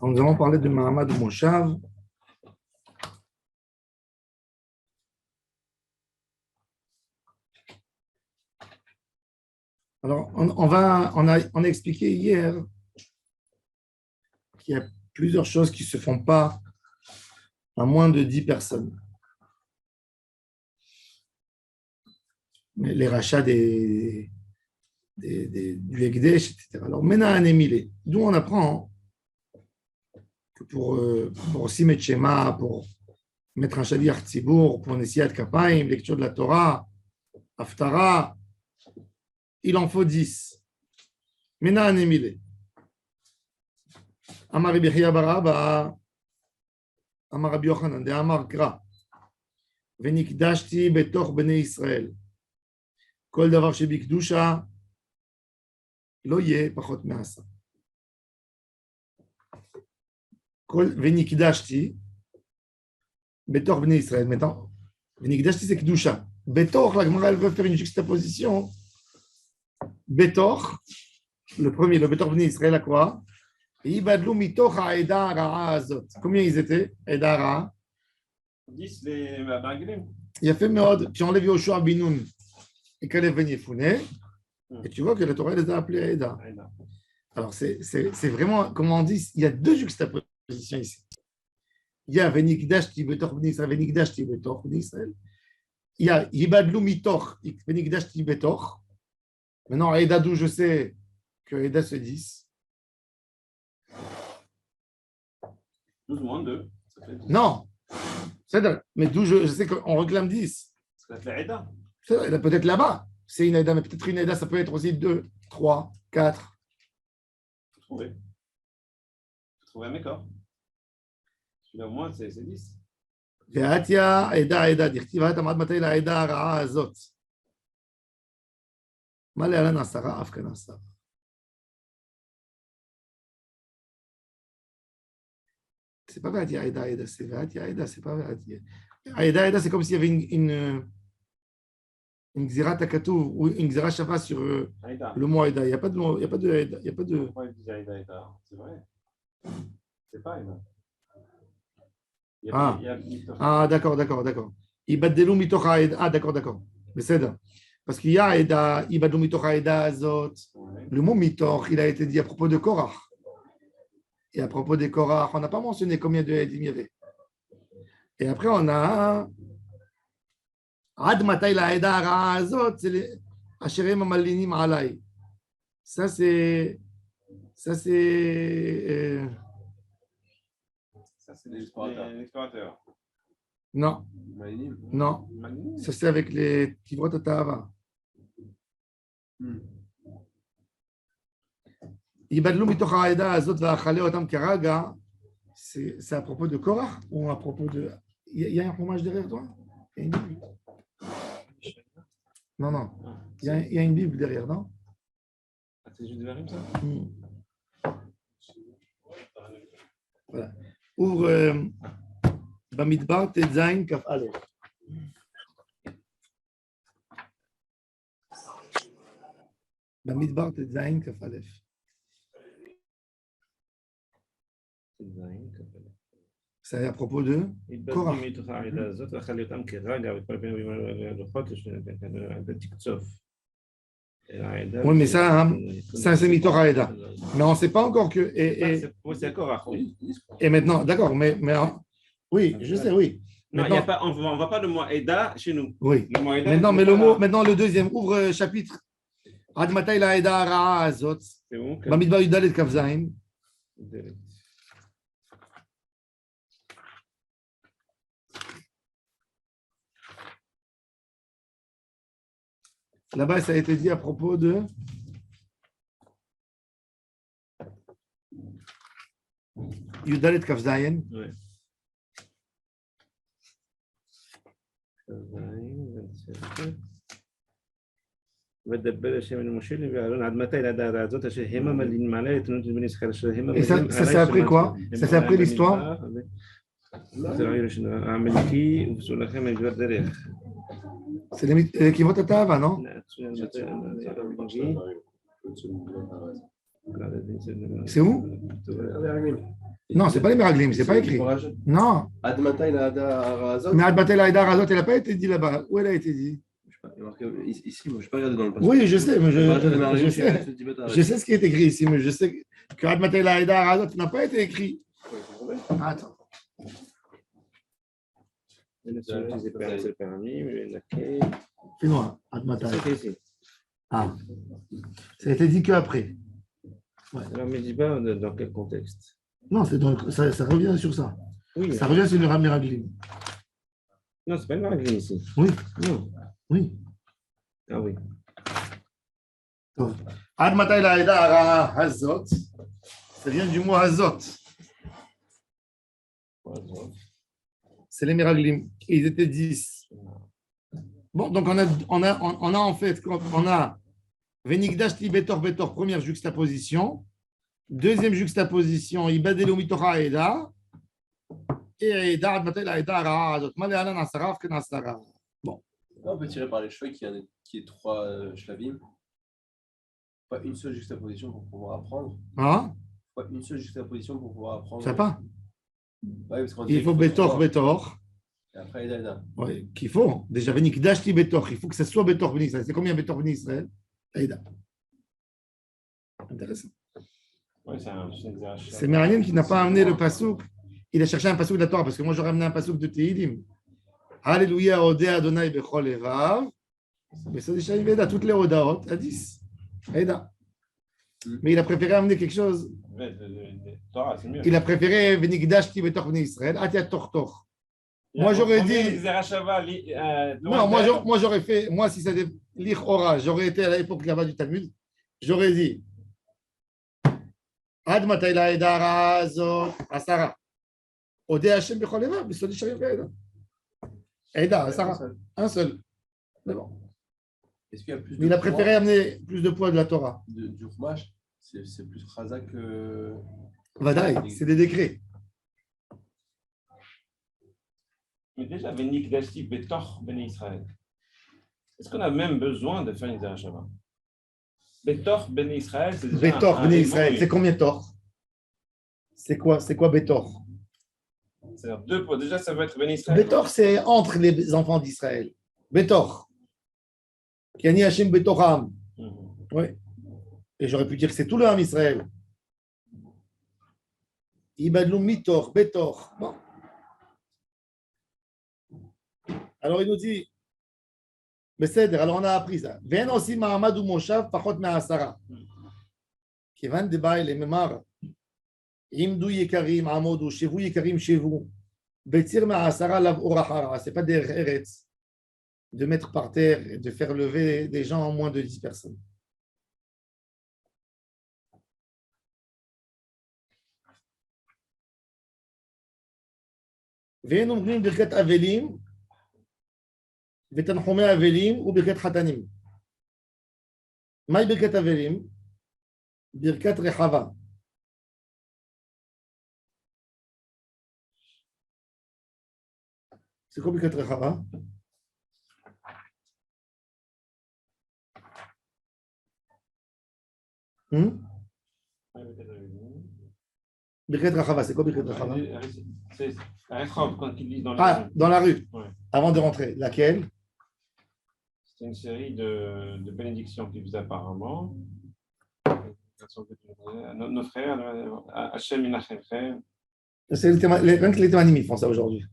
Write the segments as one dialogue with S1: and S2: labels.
S1: Nous allons parler de Mahamad Moshav. Alors, on a expliqué hier qu'il y a plusieurs choses qui ne se font pas à moins de 10 personnes. Les rachats du Ekdesh, etc. Alors, Mena Anemile, d'où on apprend que pour aussi mettre Shema, pour mettre un Shaliach Tzibour, pour Nesiat Kapayim, lecture de la Torah, Haftara, il en faut 10. Mena Anemile. Amar Rabbi Yechia bar Abba, Amar Rabbi Yochanan, de Amar Kra, Venikdashti betoch bnei Israël. כל דבר שבקדושה לא יהיה פחות מעשה. ונקדשתי בתוך בני ישראל. ונקדשתי זה קדושה. בתוך, לגמרא elle veut faire une juxtaposition. בתוך, le premier, le בתוך בני ישראל, à quoi? ייבדלו מתוך העדה הרעה הזאת. Combien ils étaient? העדה הרעה?
S2: 10 les Baglim.
S1: יפה מאוד. כשאנlève Yoshua bin Nun et Kalev ben Yefouné, et tu vois que la Torah les a appelés Aïda. Alors, c'est vraiment, comme on dit, il y a deux juxtapositions ici. Il y a Venikdashti Betoch Bnei Israël, Venikdashti Betoch Bnei Israël. Il y a Yibadlu Mitoch, Venikdashti Betoch. Maintenant, Aïda, d'où je sais que Aïda se 10.
S2: 12 moins 2.
S1: Non, mais d'où je sais qu'on réclame 10.
S2: Ça fait l'Aïda.
S1: Peut-être là-bas, c'est une Aïda, mais peut-être une Aïda, ça peut être aussi 2, 3, 4.
S2: Faut trouver un mécor. Celui-là, au moins, c'est 10.
S1: Ve'atia Aïda Aïda, dirtiva tamad matay la Aïda hara'a azot. Ma le'alan asara afkan asara. C'est pas Ve'atia Aïda Aïda, c'est Ve'atia Aïda, c'est pas Ve'atia. Aïda Aïda, c'est comme s'il y avait une Gzirat Akatouv ou une Gzirat Shava sur le mot Aïda. Il n'y a pas de mot, il n'y a pas de Aïda. Il y a pas de...
S2: Pourquoi il dit Aïda Aïda? C'est vrai. C'est pas Aïda.
S1: D'accord. Ibadelu mitoch Aïda. Ah, d'accord. Mais c'est ça. Parce qu'il y a Aïda, Ibadelu mitoch Aïda Azot. Le mot mitoch, il a été dit à propos de Korach. Et à propos des Korach, on n'a pas mentionné combien de Aïdim il y avait. Et après, on a Ad matay la Aïda hara'a azot, c'est les Asherim amalinim alay. Ça, c'est
S2: l'explorateur.
S1: Non. Ça, c'est avec les Tivrot Atahava. Yibadlu mitoch ha'aïda azot va'achale otam karaga. C'est à propos de Korach ou à propos de... Il y a un fromage derrière toi? Non. Il y a une Bible derrière, non?
S2: C'est juste derrière ça?
S1: Voilà. Ouvre Bamidbar Tetzain Kaf Aleph. Bamidbar Tetzain Kaf Aleph. C'est à propos de Korach. Oui, mais ça c'est Mitoch Haïda. Mais on ne sait pas encore que.
S2: C'est Korach, oui.
S1: Et maintenant, d'accord, mais oui, je sais, oui.
S2: Non, on ne voit pas le mot Haïda chez nous.
S1: Oui. Maintenant, le deuxième, ouvre chapitre. Ad matay la Haïda hara'a azot. Bamidbar Yudalet Kaf Zayin. Là-bas, ça a été dit à propos de Yudalet Kaf Zayin.
S2: Oui. ודבר השם אל משה ואהרון עד מתי לדעת הזאת אשר המה מלין מעלה את תנות בני ישראל אשר המה
S1: Et ça c'est après quoi? Ça c'est après l'histoire?
S2: העמלקי ובסולכם את דבר דרך.
S1: C'est les Kivot Atahava, non?
S3: C'est où?
S1: Non, c'est pas les Meraglim, c'est pas écrit. Non.
S3: Admata il a Azot.
S1: Mais Admatel Haïdar Azot, elle n'a pas été dit là-bas. Où elle a été dit?
S3: Je sais pas, il y a marqué ici, moi je n'ai pas regardé dans le passage.
S1: Oui, je sais, mais
S3: Je
S1: je sais ce qui est écrit ici, mais je sais que Admatel Haïdar Azot n'a pas été écrit. Attends.
S2: C'est permis, mais laquelle?
S1: Fais-moi, Admatel.
S2: C'est ici.
S1: Ah. Ça a été dit qu'après.
S2: Alors, mais dis pas dans quel contexte.
S1: Non, ça revient sur ça.
S2: Oui.
S1: Ça revient sur le Meraglim.
S2: Non, c'est pas une règle ici.
S1: Oui,
S2: Non.
S1: oui.
S2: Ah oui.
S1: Admatel Haïdar Azot, ça vient du mot Azot. C'est les Meraglim. Ils étaient 10. Bon, donc on a en fait, on a Venigdashti Betor Betor, première juxtaposition. Deuxième juxtaposition, Ibadelu Mitocha Eda. Et Eda Admatel Haïdar Azot. Maléalan Asarav Kenasara. Bon.
S3: Là, on peut tirer par les cheveux qu'il y ait 3 shlavim. Pas une seule juxtaposition pour pouvoir apprendre.
S1: Hein?
S3: Pas une seule juxtaposition pour pouvoir apprendre.
S1: Ça pas?
S3: Ouais, parce qu'on dit
S1: Il faut Betor Betor.
S3: Et après, Eda.
S1: Oui, qu'il faut. Déjà, Venigdashti Betor. Il faut que ce soit Betor Beni Israël. C'est combien Betor Beni Israël? Aïda. Intéressant.
S2: Oui, c'est exagération.
S1: C'est Mériam qui n'a pas amené le pasouk. Il a cherché un pasouk de la Torah parce que moi j'aurais amené un pasouk de Tehilim. Alléluia, Odé Adonai Bechol Evav. Mais ça déjà il à toutes les Odaot à 10. Aïda. Mais il a préféré amener quelque chose.
S2: Torah, c'est mieux.
S1: Il a préféré Venigdashti Betor Beni Israël. Atia Tortor. Moi j'aurais dit. Non, moi j'aurais fait. Moi si c'était l'Ich Ora, j'aurais été à l'époque là-bas du Talmud. J'aurais dit. Ad Matai Haïdar Azot Asara. Odé Hashem Bechol Evav. Mais ça dit Sharim Aïda. Aïda, Asara. Un seul. Mais bon.
S3: Est-ce qu'il y a plus
S1: Mais il a préféré amener plus de poids de la Torah.
S3: Du Chumash, c'est plus Raza que.
S1: Vadaï, c'est des décrets.
S2: Mais déjà, Vénik Dashti Betor Béné Israël. Est-ce qu'on a même besoin de faire une Zerachava? Betor Béné Israël, c'est déjà.
S1: Betor, Béné Israël, c'est combien Tor? C'est quoi Betor?
S2: C'est-à-dire 2 poids. Déjà, ça va être Béné Israël.
S1: Betor, c'est entre les enfants d'Israël. Betor. Kiani Hashem Betoram. Oui. Et j'aurais pu dire que c'est tout le Ham Israël. Ibadlou Mitor, Betor. Bon. Alors il nous dit, Beseder, alors on a appris ça. Ven aussi Mahamad ou Moshav, Pachot Me'asara. Kivan de Baï, les Memar. Imdou Yekarim, Amodou, chez vous Yekarim, chez vous. Betir Me'asara, Lav Orahara. Ce n'est pas des Eretz de mettre par terre et de faire lever des gens en moins de 10 personnes. Ven Omrim Birkat Avelim. ותנחומי אבלים וברכת חתנים. מהי ברכת אבלים? ברכת רחבה. C'est quoi ברכת רחבה? ברכת רחבה, c'est quoi ברכת רחבה?
S2: C'est un Rechov, quand ils disent dans la rue.
S1: Dans la rue,
S2: Ouais.
S1: avant de rentrer. Laquelle?
S2: C'est une série de bénédictions qu'ils faisaient apparemment. Nos frères, Hachem Inachem frère.
S1: C'est rien que les témanim, ils font ça aujourd'hui.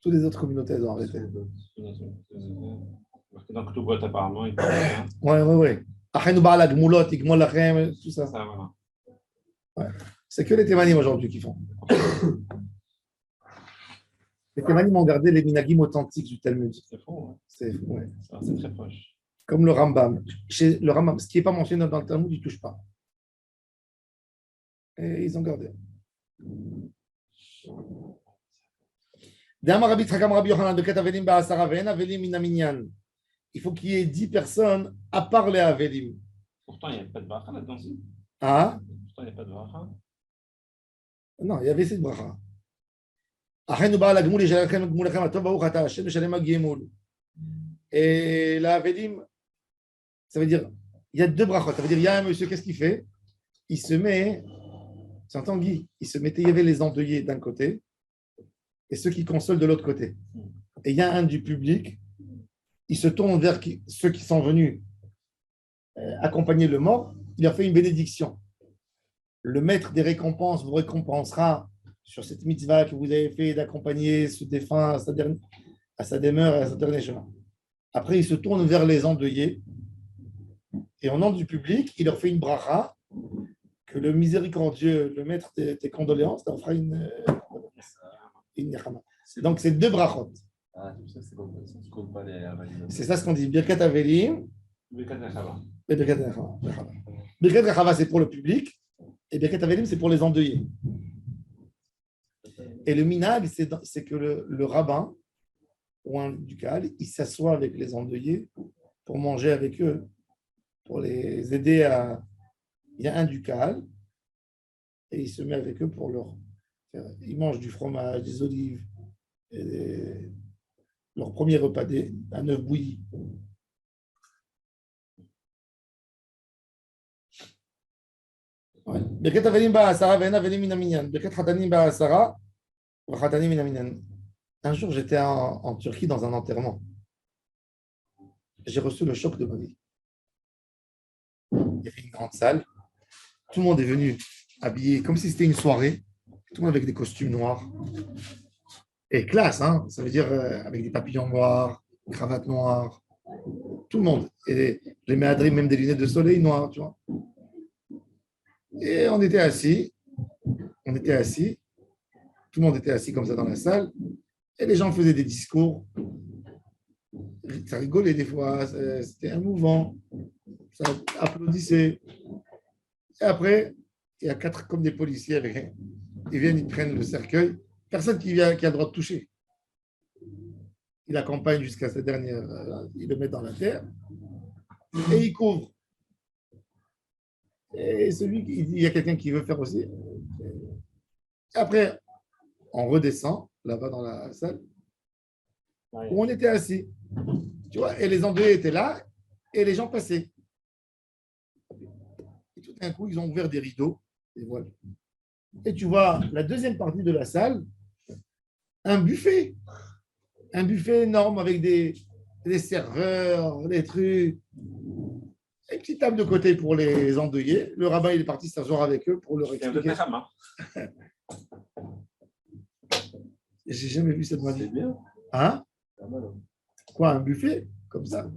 S1: Toutes les autres communautés, elles ont arrêté.
S2: Donc, tout boîte apparemment. Ils ça.
S1: Ouais. Achenu ba'ala gmulot, igmol lachem, tout ça.
S2: Ça, voilà.
S1: Ouais. C'est que les témanim aujourd'hui qui font. Les témanim ont gardé les minagim authentiques du Talmud.
S2: C'est faux. Hein.
S1: C'est
S2: très proche.
S1: Comme le Rambam. Chez le Rambam, ce qui n'est pas mentionné dans le Talmud, ils ne touchent pas. Et ils ont gardé. Il faut qu'il y ait 10 personnes à part les Avelim.
S2: Pourtant, il n'y a pas de bracha là-dedans.
S1: Ah?
S2: Pourtant, il n'y a pas de bracha.
S1: Non, il y avait cette bracha. Et la Avelim, ça veut dire, il y a 2 brachot. Ça veut dire, il y a un monsieur, qu'est-ce qu'il fait? Il se met Tu entends, Guy? Il y avait les endeuillés d'un côté et ceux qui consolent de l'autre côté. Et il y a un du public, il se tourne vers ceux qui sont venus accompagner le mort, il leur fait une bénédiction. Le maître des récompenses vous récompensera sur cette mitzvah que vous avez fait d'accompagner ce défunt à sa demeure et à sa dernier chemin. Après, il se tourne vers les endeuillés et au nom du public, il leur fait une bracha que le miséricordieux, le maître des condoléances, leur fera une nechama. Donc, c'est deux brachot.
S3: Ah, tout ça, c'est bon. Tu comptes pas les Avalim.
S1: C'est ça ce qu'on dit. Birkat Avelim
S2: Birkat Nechama.
S1: et Birkat Nechama. Birkat Nechama, c'est pour le public et Birkat Avelim, c'est pour les endeuillés. Et le minag, c'est que le rabbin ou un ducal, il s'assoit avec les endeuillés pour manger avec eux, pour les aider à. Il y a un ducal et il se met avec eux pour leur faire. Ils mangent du fromage, des olives, et leur premier repas un œuf bouilli. Birkat Avelim ba'asara ve'en avelim min haminyan. Birkat Chatanim ba'asara v'chatanim min haminyan. Un jour, j'étais en Turquie dans un enterrement. J'ai reçu le choc de ma vie. Il y avait une grande salle. Tout le monde est venu habillé comme si c'était une soirée. Tout le monde avec des costumes noirs. Et classe, hein, ça veut dire avec des papillons noirs, des cravates noires. Tout le monde. Et les méadrim, même des lunettes de soleil noires, tu vois. Et on était assis. Tout le monde était assis comme ça dans la salle. Et les gens faisaient des discours. Ça rigolait des fois. C'était émouvant. Ça applaudissait. Et après, il y a 4 comme des policiers avec. Ils viennent, ils prennent le cercueil. Personne qui a le droit de toucher. Il accompagne jusqu'à sa dernière. Il le met dans la terre. Et il couvre. Et il y a quelqu'un qui veut faire aussi. Et après, on redescend là-bas dans la salle où on était assis. Tu vois, et les endeuillés étaient là et les gens passaient. Et tout d'un coup, ils ont ouvert des rideaux, des voiles. Et tu vois, la deuxième partie de la salle, un buffet. Un buffet énorme avec des serveurs, des trucs. Une petite table de côté pour les endeuillés. Le rabbin, il est parti s'asseoir avec eux pour leur expliquer. J'ai jamais vu cette manière.
S3: C'est bien.
S1: Hein? Quoi, un buffet? Comme ça?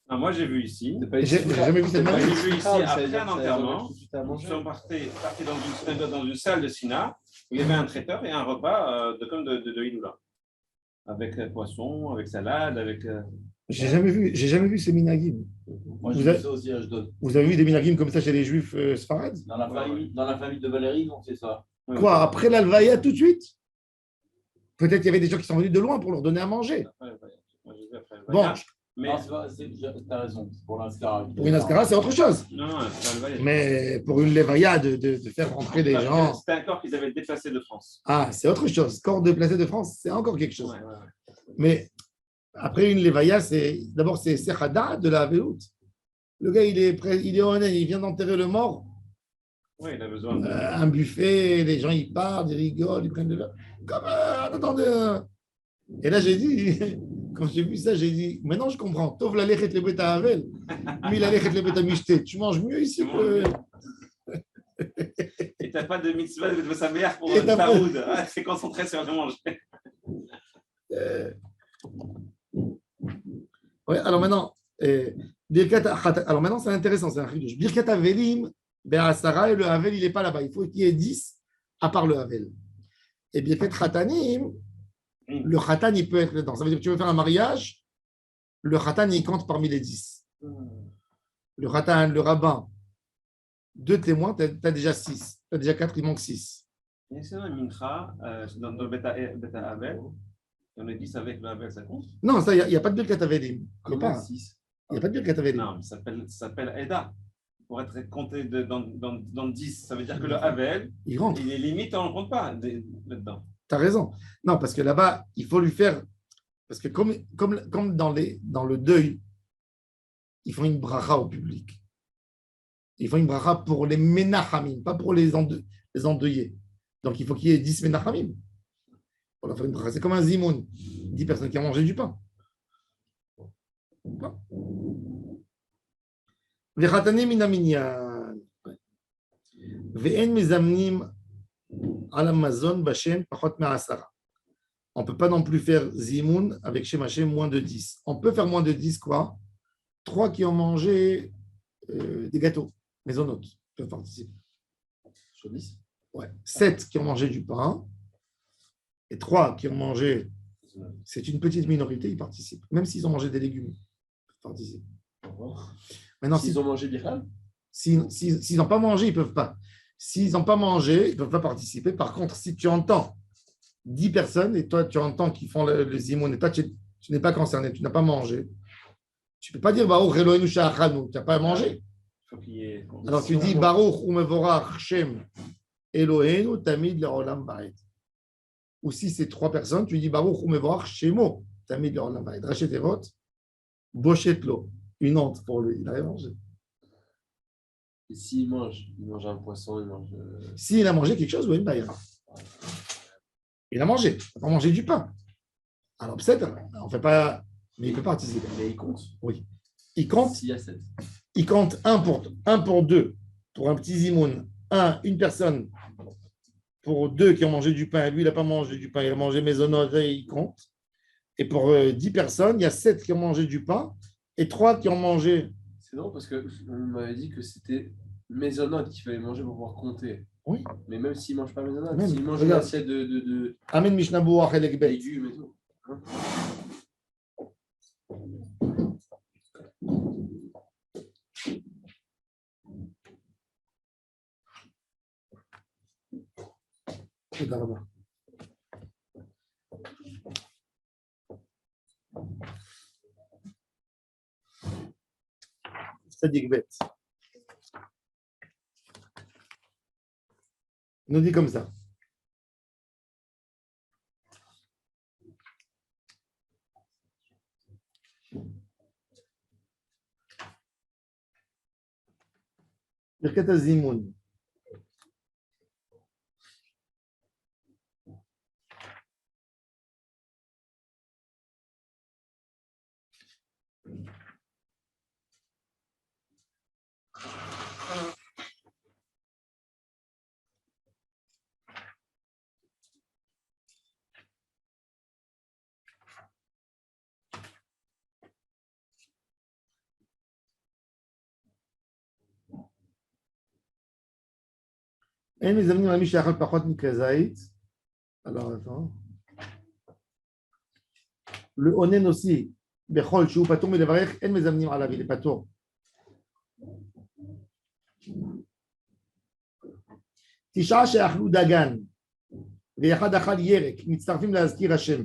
S2: Ah, moi, j'ai vu ici.
S1: J'ai jamais vu cette manière.
S2: J'ai vu ici, après un enterrement, nous sommes partis dans une salle de Sina où il y avait un traiteur et un repas de Hiloula. Avec poisson, avec salade, avec.
S1: J'ai jamais vu ces minagim.
S4: Moi, j'ai vu ça aussi à Ashdod.
S1: Vous avez vu des minagim comme ça chez les juifs sfarades?
S4: Dans la famille de Valérie, on sait ça.
S1: Quoi, après l'alvaya tout de suite? Peut-être qu'il y avait des gens qui sont venus de loin pour leur donner à manger. Bon,
S2: mais
S4: tu as raison, pour l'Ascara.
S1: Pour une Ascara, c'est autre chose.
S2: Non,
S1: mais pour une levaya, de faire rentrer des gens.
S2: C'était un corps qu'ils avaient déplacé de France.
S1: Ah, c'est autre chose. Corps déplacé de France, c'est encore quelque chose.
S2: Ouais.
S1: Mais après une levaya, d'abord c'est Sechada de la Veout. Le gars, il est honnête, il vient d'enterrer le mort.
S2: Oui, il a besoin de.
S1: Un buffet, les gens ils parlent, ils rigolent, ils prennent de l'eau. Comme attendez. Et là j'ai dit, quand j'ai vu ça, j'ai dit, maintenant je comprends. Tov la lechet le beta havel, mais la lechet le beta mishte. Tu manges mieux ici que.
S2: Et t'as pas de mitzvah de sa mère pour
S1: Et
S2: Taoud. C'est concentré sur le manger.
S1: Ouais, alors maintenant, c'est intéressant, c'est un chidouche. Birkat Avelim, Be'asara, et le Havel, il n'est pas là-bas. Il faut qu'il y ait 10 à part le Havel. Et Birkat Khatanim, le Khatan, il peut être dedans. Ça veut dire que tu veux faire un mariage, le Khatan, il compte parmi les 10. Le Khatan, le rabbin, 2 témoins, tu as déjà 6. Tu as déjà 4, il manque 6.
S2: Il y a sinon un mincha dans le Beta Havel. On est 10 avec le Havel, ça compte?
S1: Non, il n'y a pas de Birkat Avelim. Il n'y a pas de Birkat Avelim.
S2: Non, ça s'appelle Eda. Pour être compté dans 10, ça veut dire que le Havel,
S1: il rentre.
S2: Il est limite, on ne compte pas là-dedans.
S1: Tu as raison. Non, parce que là-bas, il faut lui faire. Parce que comme dans le deuil, ils font une bracha au public. Ils font une bracha pour les menachamim, pas pour les endeuillés. Donc, il faut qu'il y ait 10 menachamim. Pour leur faire une bracha. C'est comme un zimoun. 10 personnes qui ont mangé du pain. Vechatane minaminyan. Ve'en mezamnim al amazon bashem pachot me'asara. On ne peut pas non plus faire zimoun avec Shem Hashem moins de 10. On peut faire moins de 10 quoi? 3 qui ont mangé des gâteaux, maisonnotes, peuvent participer.
S3: Sur 10?
S1: Ouais. 7 qui ont mangé du pain et 3 qui ont mangé, c'est une petite minorité, ils participent. Même s'ils ont mangé des légumes, ils peuvent participer. Maintenant,
S3: S'ils ont mangé Bichal?
S1: S'ils n'ont pas mangé, ils ne peuvent pas. S'ils n'ont pas mangé, ils ne peuvent pas participer. Par contre, si tu entends 10 personnes et toi, tu entends qu'ils font le zimoun et toi, tu n'es pas concerné, tu n'as pas mangé, tu ne peux pas dire Baruch Eloheinu she'achanu, tu n'as pas mangé. Alors tu dis Baruch umevorach Shem Eloheinu tamid le'olam va'ed. Ou si c'est 3 personnes, tu dis Baruch umevorach Shemo tamid le'olam va'ed. Rachet Evot, bochet lo, une honte pour lui, il a rien mangé.
S3: Et s'il mange un poisson, il mange.
S1: S'il a mangé quelque chose, oui, bah, il a mangé, il n'a pas mangé du pain. Alors peut-être, on ne fait pas, mais il peut participer.
S3: Mais il compte.
S1: Oui. Il compte.
S3: S'il y a 7.
S1: Il compte 1 pour 2, pour un petit zimoun. Une personne pour 2 qui ont mangé du pain. Lui, il n'a pas mangé du pain, il a mangé maisonnote et il compte. Et pour 10 personnes, il y a 7 qui ont mangé du pain et 3 qui ont mangé.
S3: C'est drôle parce qu'on m'avait dit que c'était maisonnote qu'il fallait manger pour pouvoir compter.
S1: Oui.
S3: Mais même s'il ne mange pas maisonnote,
S1: Même,
S3: s'il mange une
S1: regarde.
S3: assiette de
S1: Amen Mishnabou Achelek Bet.
S3: légumes et tout. Hein?
S1: תודה רבה. צדיק ב'. Il nous dit comme ça. ברכת הזימון. אין מזמנים על מי שאכל פחות מכזית. Alors, attends. Le onen aussi, bechol, שהוא פטור מלברך, אין מזמנים עליו, il est פטור. תשעה שאכלו דגן, ואחד אכל ירק, מצטרפים להזכיר השם,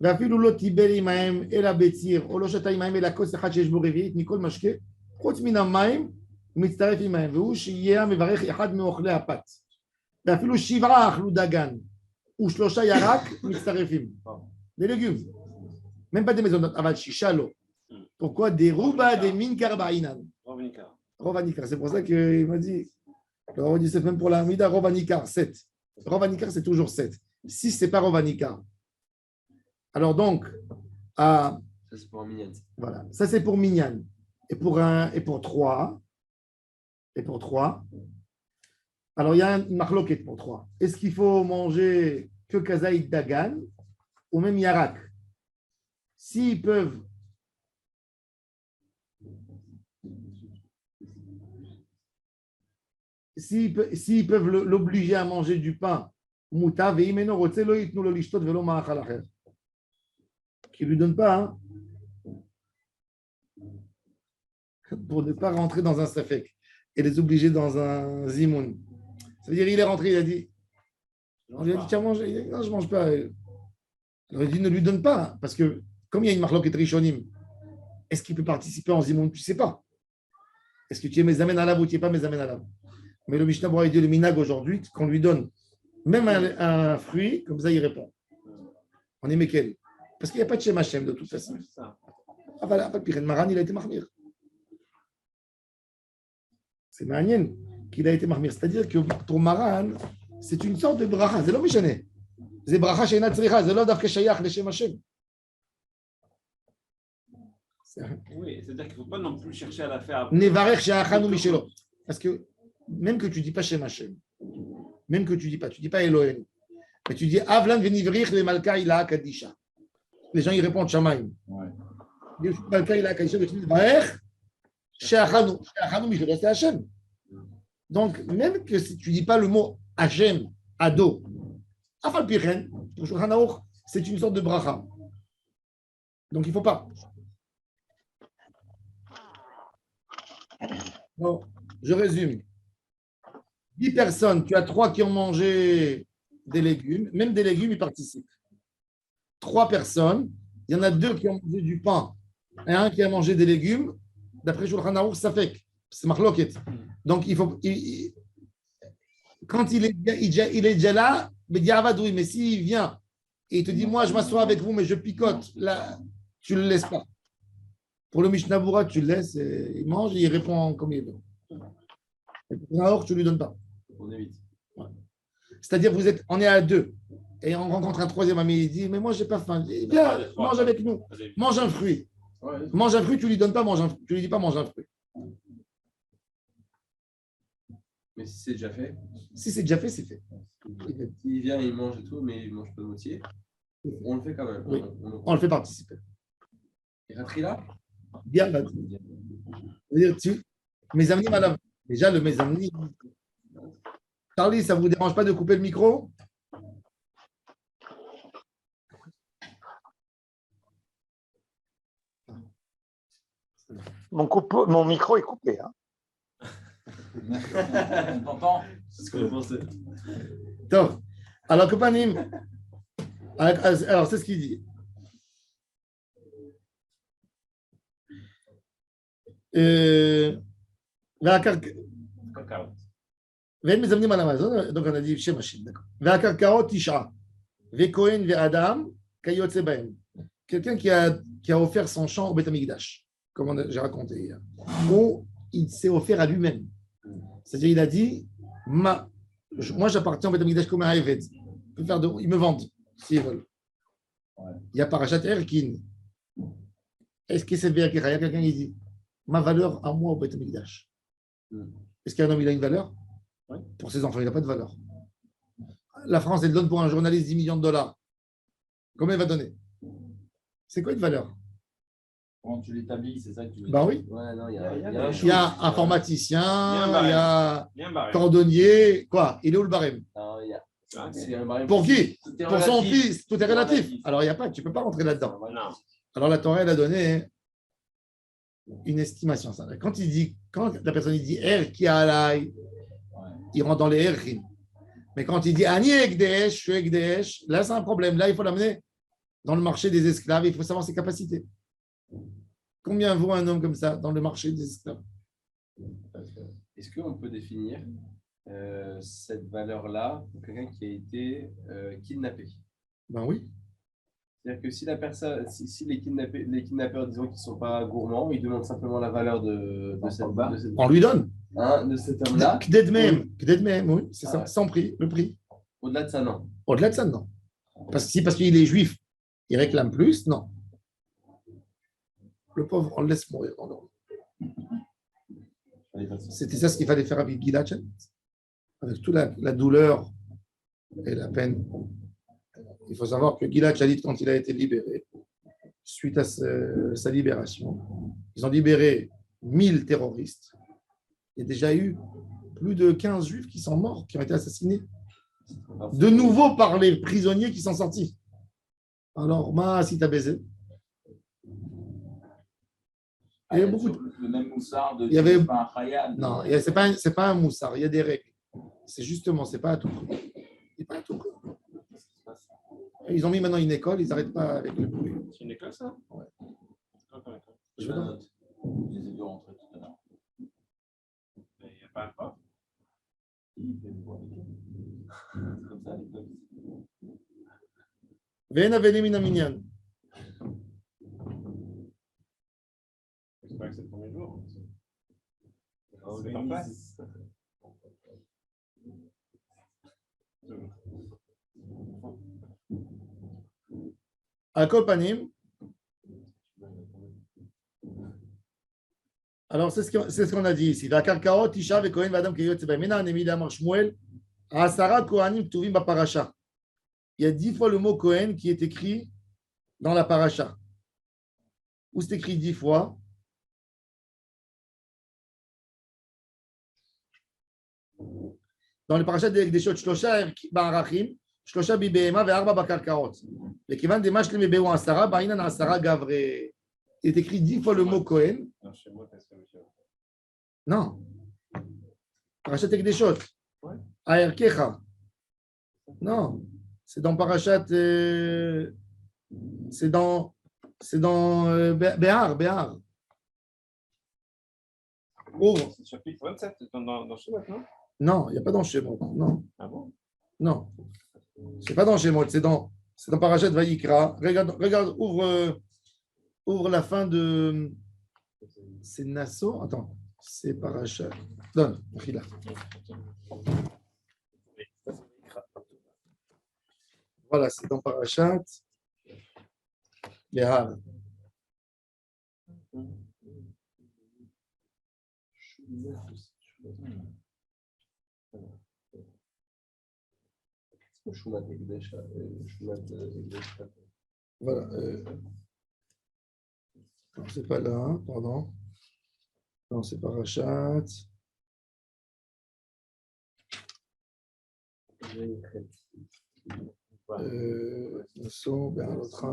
S1: ואפילו לא טיבל עמהם אלא בציר, או לא שתה עמהם אלא כוס אחד שיש בו רביעית מכל משקה, חוץ מן המים, מצטרף עמהם, והוא שיהיה מברך אחד מאוכלי הפת. ואפילו 7 אכלו דגן, ו3 ירק מצטרפים. des légumes. Même pas des maisons, אבל 6 לא. Pourquoi des rouba des minkar ba'inan? Rovanikar. C'est pour ça qu'il m'a dit, le Rav dit c'est même pour la Hamida, Rovanikar, 7. Rovanikar, c'est toujours 7. 6, c'est pas Rovanikar. Alors donc,
S3: Ça, c'est pour un minyan.
S1: voilà, ça c'est pour Minyan. Et pour 3. Et pour 3. Alors il y a une marloquette pour 3. Est-ce qu'il faut manger que kazaïd dagan ou même yarak? S'ils peuvent l'obliger à manger du pain, mouta, qui ne lui donne pas, hein, pour ne pas rentrer dans un safek et les obliger dans un zimoun. Ça veut dire il est rentré, il a dit, tu as mangé? Il a dit, non, je ne mange pas. Alors il dit, ne lui donne pas, hein, parce que comme il y a une marloquette rishonim, est-ce qu'il peut participer en zimoun? Tu ne sais pas. Est-ce que tu es mezamen alav ou tu n'es pas mezamen alav? Mais le Mishnah Berurah dit le minag aujourd'hui, qu'on lui donne même un fruit, comme ça il répond. On est mekel. Parce qu'il n'y a pas de Shem Hashem de toute façon. Ah voilà, pas de Piren Maran, il a été mahmir. C'est Maïen qu'il a été marmir. C'est-à-dire que pour Maran, c'est une sorte de bracha. C'est l'homme méchané. C'est bracha chez Natsricha. C'est l'homme d'Afkeshayach, les Shem Hashem.
S2: Oui, c'est-à-dire qu'il ne faut pas non plus chercher à la faire.
S1: Nevarech Sheachanu Mishelo. Parce que même que tu ne dis pas Shem Hashem, même que tu dis pas Elohim, mais tu dis Avlan Venivrich le Malka Ila Kadisha. Les gens ils répondent Shamaim. Malka Ila Kadisha, tu dis Nevarech Sheachanu Mishelo, c'est Hashem. Donc, même que si tu ne dis pas le mot Hashem, Ado, Afal Pichen, pour Shulchan Aruch, c'est une sorte de bracha. Donc, il ne faut pas. Bon, je résume. 10 personnes, tu as 3 qui ont mangé des légumes, même des légumes, ils participent. 3 personnes, il y en a 2 qui ont mangé du pain et un qui a mangé des légumes. D'après Shulchan Aruch, ça fait que c'est marloquet. Donc, il faut. Quand il est déjà là, mais s'il vient et il te dit, moi, je m'assois avec vous, mais je picote, là, tu ne le laisses pas. Pour le Mishnah Berurah, tu le laisses, il mange et il répond comme il veut. Et pour Naor, tu ne lui donnes pas.
S3: On évite.
S1: Ouais. C'est-à-dire, on est à 2 et on rencontre un troisième ami, il dit, mais moi, je n'ai pas faim. Viens, mange avec nous. Mange un fruit.
S3: Ouais.
S1: Mange un fruit, tu ne lui donnes pas, tu lui dis pas, mange un fruit.
S3: Mais si c'est déjà fait,
S1: Si c'est déjà fait, c'est fait.
S3: s'il vient, il mange et tout, mais il ne mange pas de moitié, on le fait quand même.
S1: Oui. On le fait participer.
S3: Et Ratrila
S1: Bien, là. Mes amis, madame, déjà le mes amis. Charlie, ça ne vous dérange pas de couper le micro?
S5: Mon micro est coupé. Hein.
S4: T'entends?
S3: C'est ce que je pensais.
S1: Top. Alors, Kopanim, alors c'est ce qu'il dit. ואין מזמנים על המזון, donc on a dit שם השם, d'accord. והקרקעות 9, וכהן ואדם כיוצא בהם. Quelqu'un qui a offert son champ au Beth Amikdash, comme j'ai raconté hier, où il s'est offert à lui-même. C'est-à-dire, il a dit, moi j'appartiens au Beth Amikdash comme un Eved. Ils me vendent, s'ils veulent. Il y a Parashat Erkin. Est-ce que c'est bien qu'il y a quelqu'un qui dit, ma valeur à moi au Beth Amikdash? Est-ce qu'un homme il a une valeur? Pour ses enfants, il n'a pas de valeur. La France, elle donne pour un journaliste 10 millions de dollars. Combien elle va donner? C'est quoi une valeur?
S4: Comment tu l'établis, c'est ça que tu veux dire?
S1: Ben oui.
S3: Ouais, non, il
S1: Il y a informaticien, il y a
S2: barème.
S1: cordonnier. Quoi? Il est où le barème?
S3: Non, il y a.
S1: Pour qui?
S3: Tout est
S1: Pour son
S3: relatif.
S1: fils, tout est relatif. Alors, il n'y a pas, tu ne peux pas rentrer là-dedans.
S2: Non.
S1: Alors, la Torah, elle a donné une estimation. Quand la personne dit Er qui alay, il rentre dans les Erchin. Mais quand il dit Ani Ekdesh, je suis Ekdesh, là, c'est un problème. Là, il faut l'amener dans le marché des esclaves. Il faut savoir ses capacités. Combien vaut un homme comme ça dans le marché des esclaves?
S3: Est-ce qu'on peut définir cette valeur-là pour quelqu'un qui a été kidnappé?
S1: Ben oui.
S3: C'est-à-dire que si la personne, si les kidnappeurs, disons qu'ils ne sont pas gourmands, ils demandent simplement la valeur de
S1: On lui donne.
S3: de cet homme-là.
S1: Kded même, oui, c'est ça, sans prix, le prix.
S3: Au-delà de ça, non.
S1: Au-delà de ça, non. Parce qu'il est juif, il réclame plus, non. Le pauvre, on le laisse mourir dans l'ordre. C'était ça ce qu'il fallait faire avec Gilad Shalit. Avec toute la douleur et la peine. Il faut savoir que Gilad Shalit, quand il a été libéré, suite à sa libération, ils ont libéré 1000 terroristes. Il y a déjà eu plus de 15 juifs qui sont morts, qui ont été assassinés. De nouveau par les prisonniers qui sont sortis. Alors, si t'as baisé. Il y avait beaucoup de...
S4: Le même moussard de
S1: il y avait...
S4: pas un khayal.
S1: Non, c'est pas un moussard, il y a des règles. C'est justement, c'est pas à tout prix. C'est pas à tout prix. Ils ont mis maintenant une école, ils n'arrêtent pas avec le bruit.
S2: C'est une école, ça?
S1: Ouais.
S4: Je vais noter. Je les ai vus rentrer tout à l'heure.
S2: Il n'y a pas un prof?
S4: C'est comme ça, l'école.
S1: Ve'en aveni min haminyan.
S2: C'est pas que c'est le premier jour. C'est en place.
S1: À Kolpanim. Alors, c'est ce qu'on a dit ici. La karkaot, Tisha, et Kohen, Vadam, Keyot, Seba, Mena, Anemi, Damar, Shmuel, Asara, Kohanim, Tuvim, Parasha. Il y a 10 fois le mot Kohen qui est écrit dans la paracha. Où c'est écrit 10 fois? Dans les parachas des Shot, Shlosha, Barachim, Shlosha, Bibehema, Ve'arba, Bakarkaot. Et qui vend des machles, Mebeu, Asara, Bainan, Asara, Gavre. Il est écrit 10 fois le mot Kohen. Non. Parachat Ekdeshot. Aerkecha. Non. C'est dans Parachat. C'est dans Béhar. Ouvre.
S2: C'est chapitre 27 dans Shemot, non?
S1: Non, il n'y a pas dans Shemot. Non.
S2: Ah bon?
S1: Non. C'est pas dans Shemot. C'est dans Parachat Vayikra. Regarde, ouvre la fin de. C'est Nassau. Attends. C'est Parachat. Donne. Là. Voilà, c'est dans Parachat. Béhar. Voilà. Non, c'est pas là, pardon. Non, c'est Parachat. Nassau, Béhar, l'autre.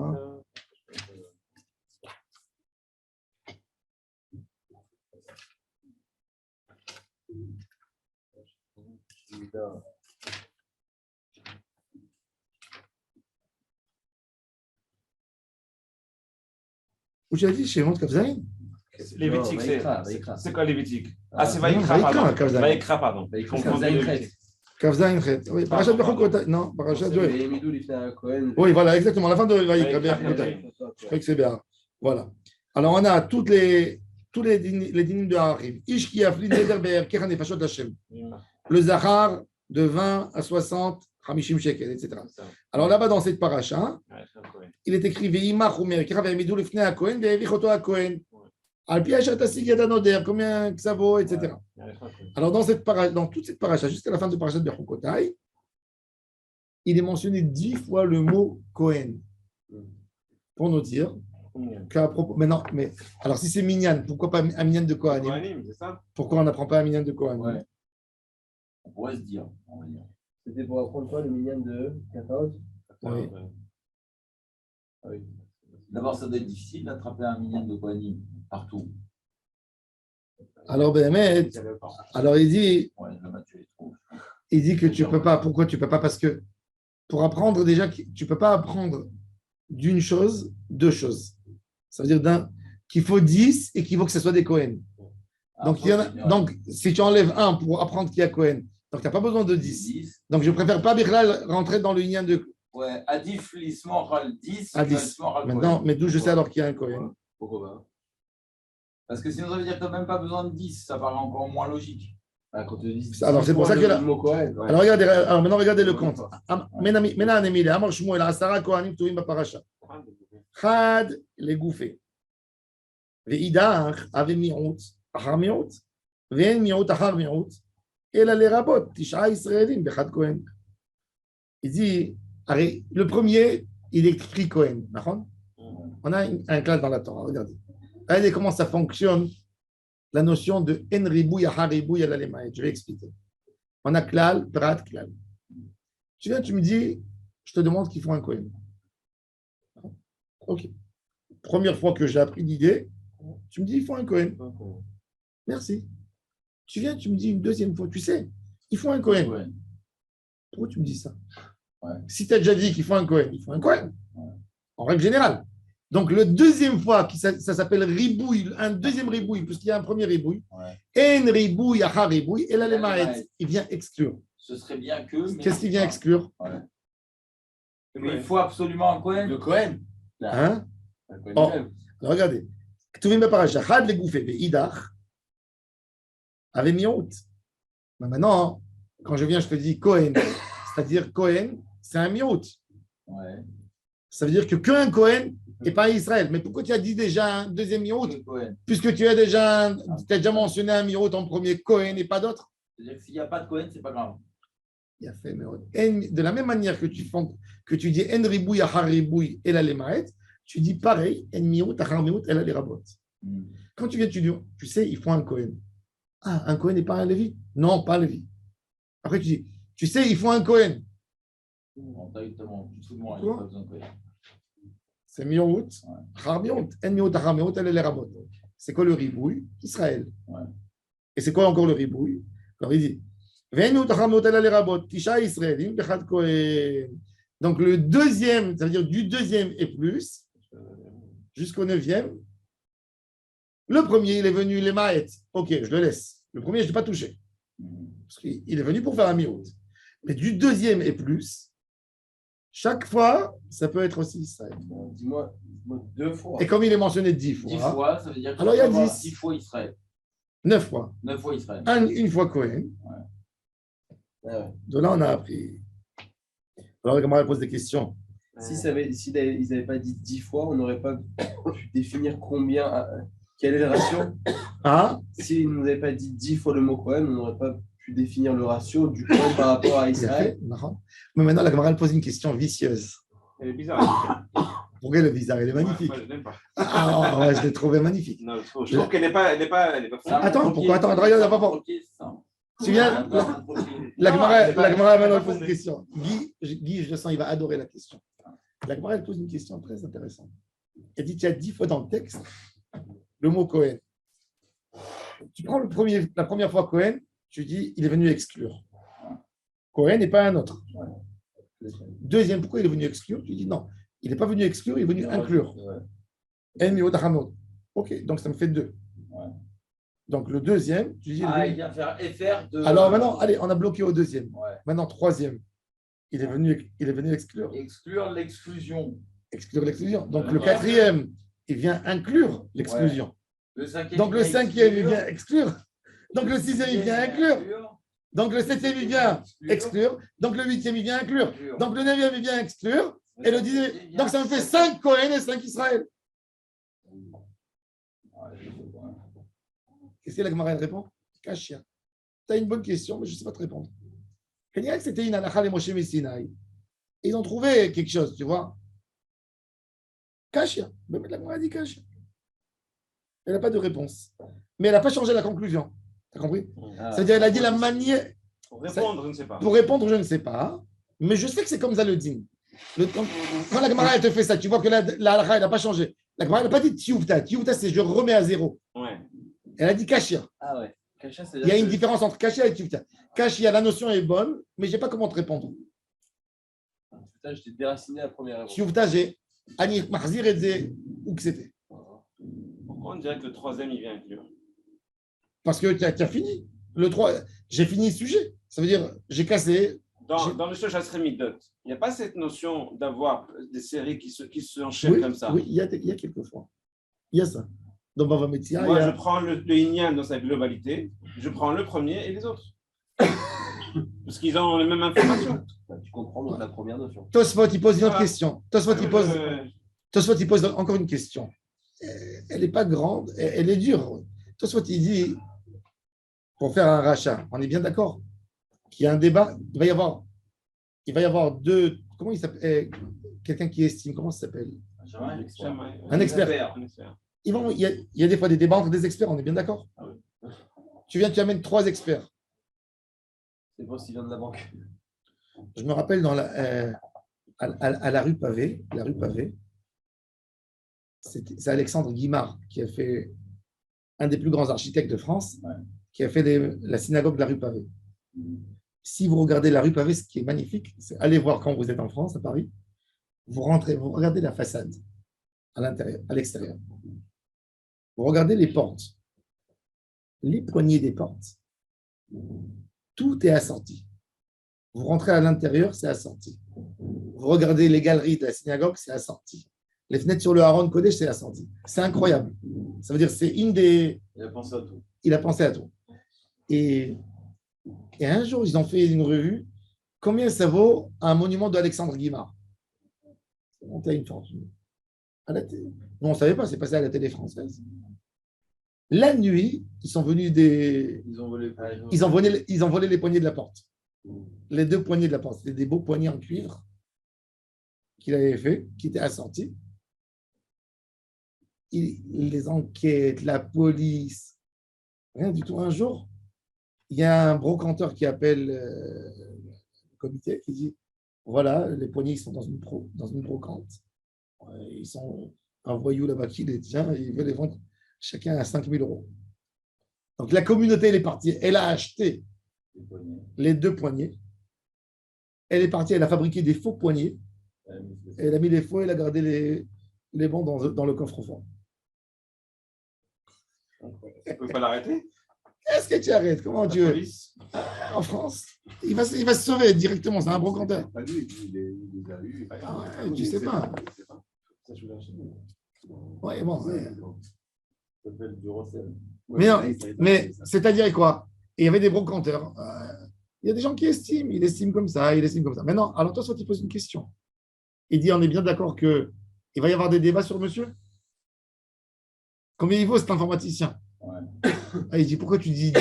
S1: Où j'ai dit chez Monte Kafzaïn?
S2: Lévitique, c'est quoi Lévitique? Ah, c'est Vaïkra, pardon. Vaïkra, pardon.
S1: Kafzaïn Chet. Oui, Parachat Bechokot. Non, Parachat. Oui, voilà, exactement. La fin de Vaïkra. Je crois que c'est bien. Voilà. Alors, on a tous les dynimes de Harachim. Ish ki afli neder be'er kechan nefashot Hashem. Le Zahar de 20 à 60, Hamishim shekel, etc. Alors là-bas, dans cette paracha, il est écrit Ve'imach umer kechan ve'emidou lifnei ha-Kohen ve'evich oto ha-Kohen. Al pi ha'asher tasig yad hanoder, combien que ça vaut, etc. Alors dans toute cette paracha, jusqu'à la fin de parachat de Bechukotai, il est mentionné 10 fois le mot Kohen. Pour nous dire qu'à propos. Mais alors si c'est Minyan, pourquoi pas un Minyan de Kohanim? Pourquoi on n'apprend pas un Minyan de Kohanim?
S4: Ouais. On pourrait se dire.
S3: C'était pour apprendre quoi, le minyan de Kakaot?
S1: Oui.
S3: Ah oui.
S4: D'abord, ça doit être difficile d'attraper un minyan de Kohanim partout.
S1: Alors, alors il dit,
S4: Ouais, là, tu les trouves.
S1: il dit que tu ne peux pas. Pourquoi tu ne peux pas? Parce que pour apprendre, déjà, tu ne peux pas apprendre d'une chose, deux choses. Ça veut dire qu'il faut 10 et qu'il faut que ce soit des Kohen. Donc, donc, si tu enlèves un pour apprendre qu'il y a Kohen, donc tu n'as pas besoin de 10. Donc, je préfère pas Bichlal rentrer dans le lien de.
S4: Ouais, Adif, l'ismoral 10.
S1: Maintenant, mais d'où je sais alors qu'il y a un Kohen?
S3: Pourquoi pas?
S4: Parce que sinon, ça veut dire que tu n'as même pas besoin de 10. Ça paraît encore moins logique.
S3: Ah, quand tu dis,
S1: alors, c'est pour ça que là.
S3: Ouais.
S1: Alors, maintenant, regardez le compte. Mena Anemile, Amar Shmuel, Asara Kohanim Tuvim Baparacha. Chad, les gouffés. Ve'idach, avait mi'out, achar mi'out. Ve'en mi'out, achar mi'out. Et là, les rabots, Tisha Israélim, Bechad Kohen. Il dit, le premier, il est écrit Kohen. On a un classe dans la Torah, regardez. Regardez comment ça fonctionne, la notion de En Ribouy, Achar Ribouy, Ala Lemaït. Je vais expliquer. On a Klal, Prat, Klal. Tu viens, tu me dis, je te demande qu'ils font un Kohen. Ok. Première fois que j'ai appris l'idée, tu me dis, il faut un Kohen. Merci. Tu viens, tu me dis une deuxième fois, tu sais, il faut un Kohen.
S4: Ouais.
S1: Pourquoi tu me dis ça?
S4: Ouais.
S1: Si tu as déjà dit qu'il faut un Kohen, il faut un Kohen. Ouais. En règle générale. Donc, le deuxième fois, ça s'appelle ribouille, un deuxième ribouille, puisqu'il y a un premier ribouille. En ribouille, achar ribouille, et là, les maït, il vient exclure.
S4: Ce serait bien que.
S1: Qu'est-ce qu'il vient exclure?
S4: Ouais. Mais il faut absolument un Kohen.
S3: Le Kohen.
S1: Hein? Oh, regardez. Tuvim Baparacha, Chad les gouffés, Idach. avait miout. Maintenant, quand je viens, je te dis Cohen, c'est-à-dire Cohen, c'est un miout.
S4: Ouais.
S1: Ça veut dire que qu'un Cohen et pas Israël. Mais pourquoi tu as dit déjà un deuxième miout?
S4: Cohen.
S1: Puisque tu as déjà mentionné un miout en premier Cohen et pas d'autres.
S4: C'est-à-dire que s'il n'y a pas de Cohen, c'est pas grave.
S1: Il a fait de la même manière que tu dis en ribouille achar ribouille et la lemaet, tu dis pareil en miout achar miout et la lerabot. Quand tu viens, tu sais, il faut un Cohen. Ah, un Cohen n'est pas un Lévi? Non, pas un Lévi. Après, tu dis, tu sais, il faut un Cohen.
S4: Bon, directement, tout le monde, il n'y a pas besoin de Cohen.
S1: C'est miout, achar miout, en miout achar miout et la lerabot. C'est quoi le ribouille? Israël.
S4: Ouais.
S1: Et c'est quoi encore le ribouille? Alors, il dit, donc le deuxième, ça veut dire du deuxième et plus, jusqu'au neuvième. Le premier, il est venu, les maït. Ok, je le laisse. Le premier, je ne l'ai pas touché. Parce qu'il est venu pour faire un miout. Mais du deuxième et plus, chaque fois, ça peut être aussi Israël.
S4: Dis-moi 2 fois.
S1: Et comme il est mentionné 10 fois.
S4: 10 fois, ça veut dire que
S1: alors il y a
S4: 10 fois Israël.
S1: 9 fois.
S4: 9 fois Israël.
S1: Une fois Cohen.
S4: Ouais.
S1: De là, on a appris. Alors, comment elle pose des questions?
S3: Si ils n'avaient pas dit 10 fois, on n'aurait pas pu définir quel est le ratio.
S1: Ah,
S3: S'ils ne nous avaient pas dit 10 fois le mot Cohen, on n'aurait pas pu définir le ratio du Cohen par rapport à Israël.
S1: mais maintenant, la camarade pose une question vicieuse.
S2: Elle est bizarre.
S1: Pourquoi elle est bizarre? Elle est magnifique.
S2: Moi, je l'aime pas.
S1: Ah, ouais, je l'ai trouvée magnifique.
S2: Non, je trouve qu'elle n'est pas
S1: Attends, pourquoi? Attends, Andrea, n'a pas fort. Tu viens, la camarade maintenant pose une question. Guy, je le sens, il va adorer la question. La camarade pose une question très intéressante. Elle dit, tu as 10 fois dans le texte le mot Cohen. Tu prends la première fois Cohen, tu dis, il est venu exclure. Cohen n'est pas un autre. Deuxième, pourquoi il est venu exclure? Tu dis, non, il n'est pas venu exclure, il est venu inclure. Ok, donc ça me fait 2. Donc le deuxième, tu dis.
S4: Il vient faire FR de.
S1: Alors maintenant, allez, on a bloqué au deuxième.
S4: Ouais.
S1: Maintenant, troisième, il est venu exclure.
S4: Exclure l'exclusion.
S1: Exclure l'exclusion. Donc le quatrième, il vient inclure l'exclusion.
S4: Ouais.
S1: Donc le cinquième, il vient exclure. Donc le sixième, il vient inclure. Donc le septième, il vient exclure. Donc le huitième, il vient inclure. Donc le neuvième, il vient exclure. Et le dixième, donc ça me fait 5 Cohen et 5 Israël. Qu'est-ce que la Gemara répond? Kashia. Tu as une bonne question, mais je ne sais pas te répondre. Je dirais que c'était une halakha les Moshe Messinaï. Ils ont trouvé quelque chose, tu vois. Kashia. Mais la Gemara dit Kashia. Elle n'a pas de réponse. Mais elle n'a pas changé la conclusion. Tu as compris? C'est-à-dire, elle a dit la manière.
S2: Pour répondre, je ne sais pas.
S1: Pour répondre, je ne sais pas. Mais je sais que c'est comme ça le dit. Quand la Gemara elle te fait ça, tu vois que la halakha, elle n'a pas changé. La Gemara, elle n'a pas dit Tioufta. Tioufta, c'est je remets à zéro.
S2: Ouais.
S1: Elle a dit Kashia.
S3: Ah ouais.
S1: Il y a une différence entre Kashia et Tioufta. Kashia, la notion est bonne, mais je n'ai pas comment te répondre.
S3: Putain, je t'ai déraciné la première réponse.
S1: Tioufta, j'ai Ani Mahzir et Zé, où que c'était.
S2: Pourquoi on dirait que le troisième, il vient inclure?
S1: Parce que tu as fini. Le 3, j'ai fini le sujet. Ça veut dire, j'ai cassé.
S2: Dans le Shoshas Midot, il n'y a pas cette notion d'avoir des séries qui se enchaînent comme ça.
S1: Oui, il y a quelques fois. Il y a ça. Dans Bava Metzia,
S2: moi, je prends le Inyan dans sa globalité, je prends le premier et les autres. Parce qu'ils ont les mêmes informations.
S3: Tu comprends donc la première notion.
S1: Tosfot, il pose une autre question. Tosfot, il pose encore une question. Elle n'est pas grande, elle est dure. Tosfot, il dit, pour faire un rachat, on est bien d'accord qu'il y a un débat, il va y avoir deux, comment il s'appelle, quelqu'un qui estime, comment ça s'appelle? Un expert. Il y a des fois des débats entre des experts, on est bien d'accord? Tu amènes 3 experts.
S3: C'est bon s'il vient de la banque.
S1: Je me rappelle à la rue Pavé, c'est Alexandre Guimard qui a fait un des plus grands architectes de France, qui a fait la synagogue de la rue Pavé. Si vous regardez la rue Pavé, ce qui est magnifique, c'est allez voir quand vous êtes en France, à Paris, vous rentrez, vous regardez la façade à l'intérieur, à l'extérieur. Vous regardez les portes, les poignées des portes, tout est assorti. Vous rentrez à l'intérieur, c'est assorti. Vous regardez les galeries de la synagogue, c'est assorti. Les fenêtres sur le Haron Kodesh, c'est assorti. C'est incroyable. Ça veut dire c'est une des.
S4: Il a pensé à tout.
S1: Il a pensé à tout. Et, et un jour, ils ont fait une revue. Combien ça vaut un monument d'Alexandre Guimard? C'est monté à une fortune. À la télé. Nous, on ne savait pas, c'est passé à la télé française. La nuit, ils sont venus des.
S3: Ils ont volé.
S1: Ils ont volé les poignées de la porte. Les deux poignées de la porte. C'était des beaux poignets en cuivre qu'il avait fait, qui étaient assortis. Les enquêtes, la police, rien du tout. Un jour, il y a un brocanteur qui appelle le comité qui dit voilà, les poignets ils sont dans une brocante. Ils sont un voyou là-bas qui les tient et il veut les vendre chacun à 5 000 euros. Donc la communauté, elle est partie. Elle a acheté les deux poignets. Elle est partie, elle a fabriqué des faux poignets. Elle a mis les faux, elle a gardé les bons dans le coffre-fort.
S2: Tu ne peux pas l'arrêter?
S1: Est-ce que tu arrêtes? Comment tu veux? En France, il va se sauver directement, c'est un brocanteur.
S4: Pas lui, il les a eu.
S1: Ah ouais, tu sais pas. Ouais, bon. Mais non, mais c'est-à-dire quoi? Il y avait des brocanteurs. Il y a des gens qui estiment, ils estiment comme ça, ils estiment comme ça. Maintenant, alors toi, soit tu poses une question. Il dit, on est bien d'accord qu'il va y avoir des débats sur monsieur? Combien il vaut cet informaticien?
S4: Ouais.
S1: Ah, il dit, pourquoi tu dis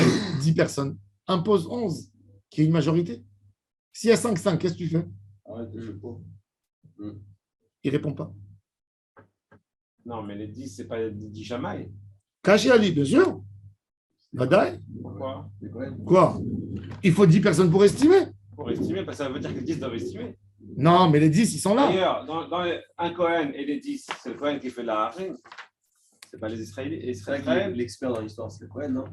S1: 10 personnes? Impose 11, qui est une majorité. S'il y a 5-5, qu'est-ce que tu fais? Il ne répond pas.
S2: Non, mais les 10, ce n'est pas les 10 jamais.
S1: Caché Ali, bien sûr. Badaï.
S2: Pourquoi?
S1: Quoi? Il faut 10 personnes pour estimer.
S2: Pour estimer, parce que ça veut dire que 10 doivent estimer.
S1: Non, mais les 10, ils sont là.
S2: D'ailleurs, dans un Cohen et les 10, c'est le Cohen qui fait la harine. Ce n'est pas les Israéliens.
S3: L'expert dans l'histoire, c'est le Cohen, non?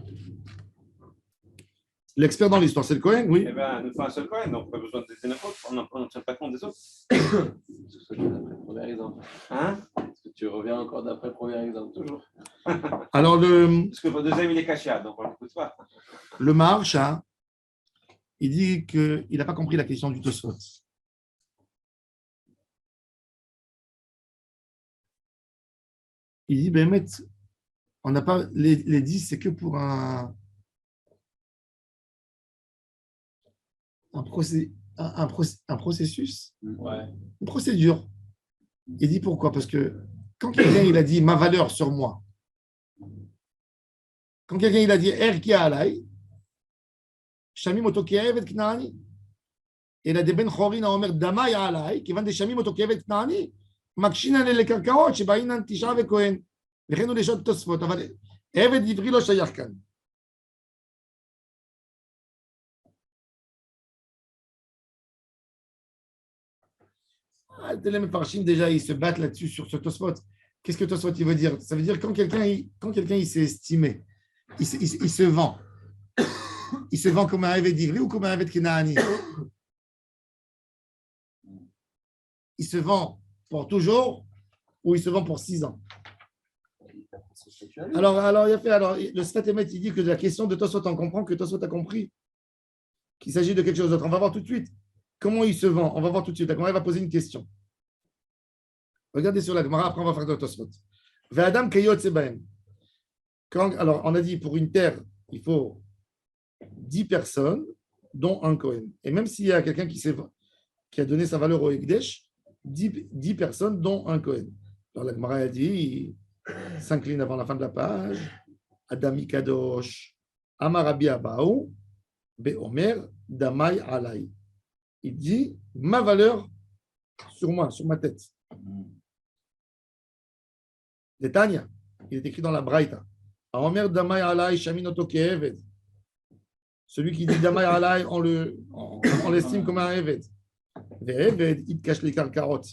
S1: L'expert dans l'histoire, c'est le Cohen, oui.
S2: Eh bien, nous faisons un seul Cohen, donc pas besoin de des autres. On ne tient pas compte des autres.
S3: Est-ce que tu reviens d'après le premier exemple?
S2: Hein?
S3: Est-ce que tu reviens encore d'après le premier exemple, toujours?
S1: Alors,
S2: Parce que le deuxième, il est caché, donc on ne l'écoute pas.
S1: le Maharsha, il dit qu'il n'a pas compris la question du Tosfot. Il dit, ben, on n'a pas les 10, c'est que pour un processus,
S3: Ouais.
S1: une procédure. Il dit pourquoi? Parce que quand quelqu'un il a dit ma valeur sur moi, quand quelqu'un il a dit Erki alay, Shamim otokevet knaani, et il a des ben chorin à Omer damay alay, qui vendent des Shamim otokevet knaani, מקשין עלי לקרקעות שבאינן תשעה וכהן, וכן הוא לשעות תוספות, אבל עבד עברי לא שייך כאן. Les Mefarshim, déjà, ils se battent là-dessus sur ce Tosfot. Qu'est-ce que Tosfot il veut dire? Ça veut dire quand quelqu'un il s'est estimé, il se vend. Il se vend comme un Eved Ivri ou comme un Eved Kenaani. Il se vend pour toujours ou il se vend pour 6 ans. Alors, il a fait, le Sfat Emet, il dit que la question de Tosfot, on comprend que Tosfot a compris qu'il s'agit de quelque chose d'autre. On va voir tout de suite comment il se vend. On va voir tout de suite. La Gemara va poser une question. Regardez sur la Gemara, après on va faire de Tosfot. Ve'adam kayot sebaem. Alors, on a dit pour une terre, il faut 10 personnes, dont un Kohen. Et même s'il y a quelqu'un qui a donné sa valeur au Ekdesh, 10 personnes, dont un Kohen. Alors la Gemara a dit, il s'incline avant la fin de la page, Adami Kadosh, Amarabi Abaou, Beomer, Damai Alay. Il dit, ma valeur sur moi, sur ma tête. Détania, il est écrit dans la Braïta. Aomer Damai Alay, Shaminoto Keeved. Celui qui dit Damai Alay, on l'estime comme un Eved. Le Eved, il cache les carottes.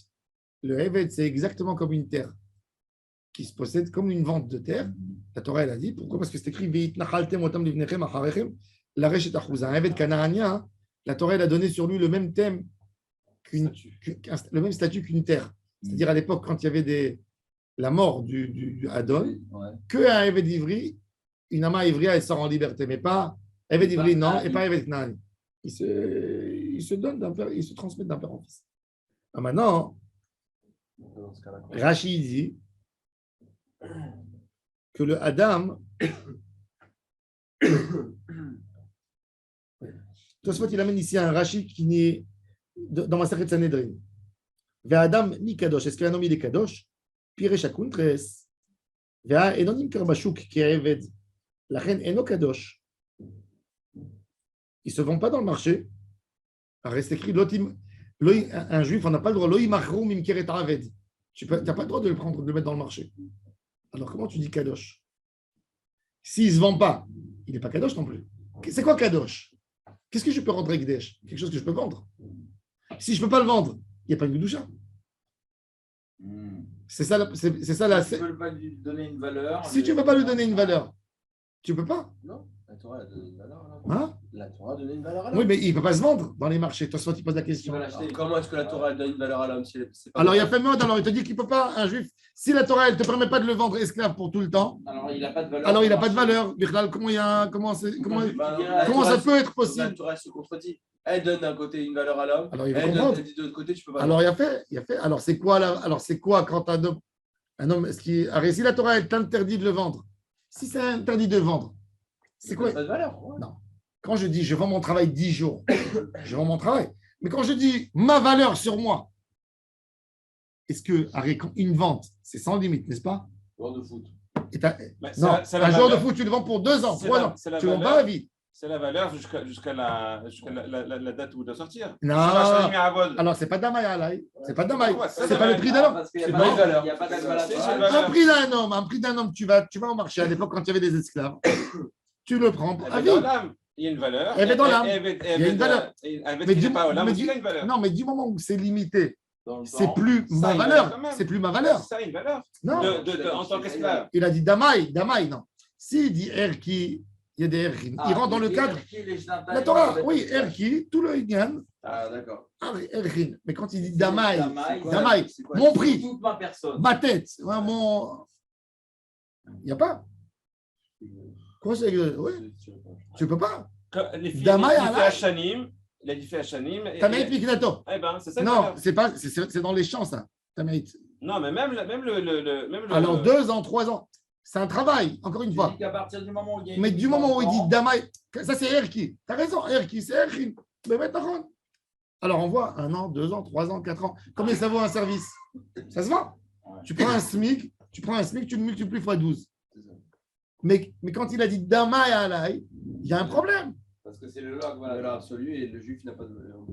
S1: Le Eved, c'est exactement comme une terre qui se possède comme une vente de terre. La Torah, elle a dit. Pourquoi? Parce que c'est écrit la Reshet Achouza. Un Eved canaanien, la Torah, elle a donné sur lui le même thème, le même statut qu'une terre. C'est-à-dire à l'époque, quand il y avait la mort du Adon, que un Eved Ivri, une Ama Ivria, elle sort en liberté, mais pas Eved Ivri, non, et pas Eved Knaani. Il se donne il se transmet d'un père en fils. Maintenant, Rashi dit que le Adam, Tosfot, il amène ici un Rashi qui n'est dans ma Masachet Sanhedrin. Ve'adam mi kadosh. Est-ce qu'un homme il est kadosh? Pire shakun tres. Ve'a enonim kerbashuk ke'eved. La reine eno kadosh. Ils ne se vendent pas dans le marché. Alors, c'est écrit un juif, on n'a pas le droit. Tu n'as pas le droit de le prendre, de le mettre dans le marché. Alors, comment tu dis kadosh? S'il ne se vend pas, il n'est pas kadosh non plus. C'est quoi kadosh? Qu'est-ce que je peux rendre avec Ekdesh? Quelque chose que je peux vendre. Si je ne peux pas le vendre, il n'y a pas une Gdusha. C'est ça la.
S4: Si tu ne veux pas lui donner une valeur.
S1: Si tu ne veux pas lui donner une valeur, tu ne peux pas.
S3: Non, la Torah a donné une valeur.
S1: Hein?
S3: La Torah a donné une valeur à l'homme.
S1: Oui, mais il ne peut pas se vendre dans les marchés. Toi, soit tu poses la question.
S3: Alors, comment est-ce que la Torah donne une valeur à l'homme
S1: Alors, il y a fait mode. Alors, il te dit qu'il ne peut pas, un juif, si la Torah ne te permet pas de le vendre esclave pour tout le temps,
S4: Alors, il n'a pas de valeur.
S1: alors il n'a pas de valeur. Bichlal, comment ça peut être possible?
S3: La Torah se contredit. Elle donne d'un côté une valeur à l'homme.
S1: Alors, il va
S3: elle
S1: comprendre.
S3: dit de l'autre côté, tu peux pas.
S1: Alors, il a fait. Alors, c'est quoi quand un homme, si la Torah t'interdit de le vendre, si c'est interdit de vendre, c'est quoi?
S3: Pas de valeur. Ouais.
S1: Non. Quand je dis je vends mon travail 10 jours, je vends mon travail. Mais quand je dis ma valeur sur moi, est-ce que une vente, c'est sans limite, n'est-ce pas?
S3: Joueur de foot.
S1: Non, un joueur de foot, tu le vends pour 2 ans, 3 ans. Tu ne vends pas à vie.
S2: C'est la valeur jusqu'à la date où il doit sortir.
S1: Non, alors c'est pas Damaï Alaï. C'est pas Damaï. C'est pas le prix d'un homme.
S4: Parce qu'il n'y a pas de valeur. Il n'y a pas de valeur.
S1: Un prix d'un homme, tu vas au marché à l'époque quand il y avait des esclaves. Tu le prends à vie.
S2: Il y a une valeur.
S1: Il y a une valeur. Mais du moment où c'est limité, c'est plus ma valeur. C'est plus ma valeur.
S2: Ça a une valeur.
S1: Non.
S2: En tant qu'esclave.
S1: Il a dit Damaï, non. S'il dit Erki, il y a des Erkin. Il rentre dans le cadre. La Torah, oui, Erki, tout le Inyan.
S4: Ah, d'accord.
S1: Ah, mais Erkin. Mais quand il dit Damaï, mon prix,
S4: toute ma personne.
S1: ma tête, mon. Il n'y a pas. Quoi c'est que. Oui. Tu ne peux pas.
S2: Damaï Hashanim. Il a dit fait Hashanim.
S1: Tamaït Miknato.
S2: Eh ben, c'est ça.
S1: Non, c'est dans les champs, ça. Tamaït.
S2: Non, mais même le.
S1: Alors, 2 ans, 3 ans. C'est un travail, encore une fois. Mais du moment où il dit Damaï, ça c'est Erki. Tu as raison, Erki, c'est Erkin. Mais maintenant, alors on voit 1 an, 2 ans, 3 ans, 4 ans. Combien ça vaut un service? Ça se vend. Tu prends un SMIC, tu le multiplies x 12. Mais quand il a dit Damaï Alaï, il y a un problème.
S3: Parce que c'est le log, voilà, valeur absolue et le juif n'a pas de valeur.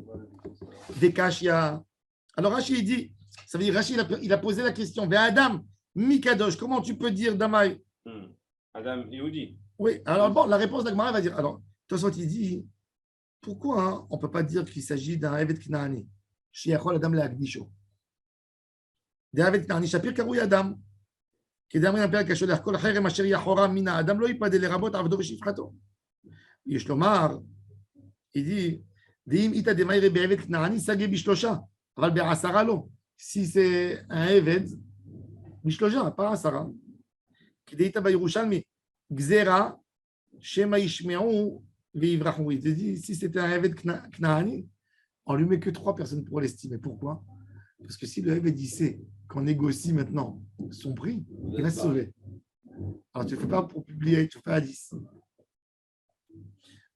S1: Des Kashia. Alors Rashi, il dit, ça veut dire Rashi, il a posé la question, mais Adam, Mikadosh, comment tu peux dire Damaï?
S2: Adam Yehudi.
S1: Oui, alors bon, la réponse d'Agmara va dire, alors, Tosfot, il dit, pourquoi on ne peut pas dire qu'il s'agit d'un Evet Knaani? Shiachol Adam Leagdisho. D'un Evet Knaani, Shapir Karouy Adam. כדאמרין הפרק השולח כל חרם אשר יחורה מן האדם לא ייפדה לרבות עבדו ושפחתו. יש לומר, il dit, איתא דמאירי בעבד כנעני סגי בשלושה, אבל בעשרה לא. Si c'est un עבד, בשלושה, pas עשרה. כדאיתא בירושלמי, גזירה, שמא ישמעו ויברחו. Il dit, si c'était un עבד כנעני, on lui met que 3 personnes pour l'estimer. Pourquoi? Parce que si le עבד il sait qu'on négocie maintenant son prix, il va se sauver. Alors, tu ne fais pas pour publier, tu fais à 10.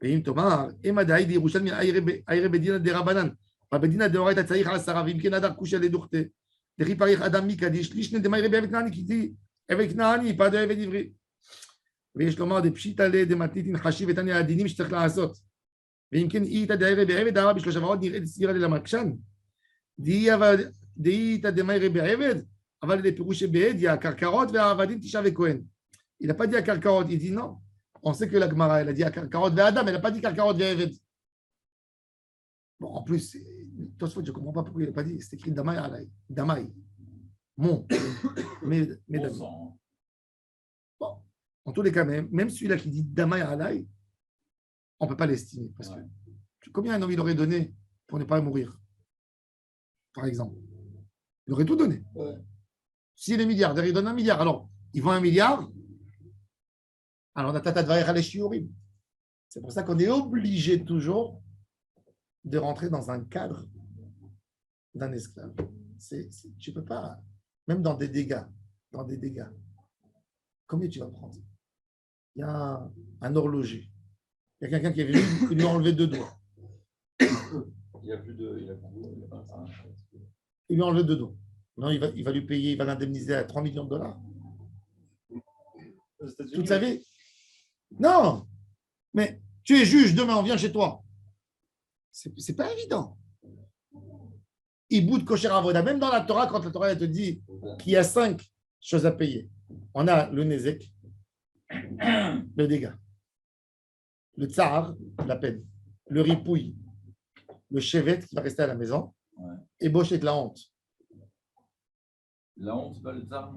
S1: ואם תאמר, אם הדאי דירושלמי איירי בדינא דרבנן, ובדינא דאורייתא צריך 10, ואם כן הדר קושיא לדוכתא, דכי פריך אדם מקדיש, לישנא דמאיירי בעבד כנעני, כי די עבד כנעני, פדו עבד עברי. ויש לומר, דפשיטא לדמתניתין חשיב את הדינים שצריך לעשות. ואם כן איתא דאיירי בעבד, דאמר בשלושה ועוד נראית סבירה ללמקשן. דאיתא דמאיירי בעבד, אבל לפירוש שבעד, יא הקרקרות והעבדים תשעה וכהן. Il n'a pas dit à Karkarot, il dit non. On sait que la Gemara, elle a dit à Karkarot et Adam, elle n'a pas dit Karkarot et Eved. Bon, en plus, Tosfot, je ne comprends pas pourquoi il n'a pas dit, c'est écrit Damaï Alaï. Damaï. Mon. Mais bon, en tous les cas, même celui-là qui dit Damaï Alaï, on ne peut pas l'estimer. Parce que combien un homme il aurait donné pour ne pas mourir? Par exemple. Il aurait tout donné. S'il est milliardaire, il donne 1 milliard. Alors, il vend 1 milliard. Alors, c'est pour ça qu'on est obligé toujours de rentrer dans un cadre d'un esclave. Tu ne peux pas, même dans des dégâts, combien tu vas prendre? Il y a un horloger. Il y a quelqu'un qui est venu, il lui a enlevé 2 doigts.
S4: Il a plus de. Il a pas ça.
S1: Il lui enlève deux dos. Non, il va lui payer, il va l'indemniser à 3 millions de dollars. Toute sa vie. Non, mais tu es juge, demain on vient chez toi. C'est pas évident. Iboud kosher avoda. Même dans la Torah, quand la Torah elle te dit qu'il y a 5 choses à payer, on a le nezek, le dégât, le tsar, la peine, le ripouille, le chevet qui va rester à la maison, et bochet la honte.
S4: La honte, c'est pas le tsar.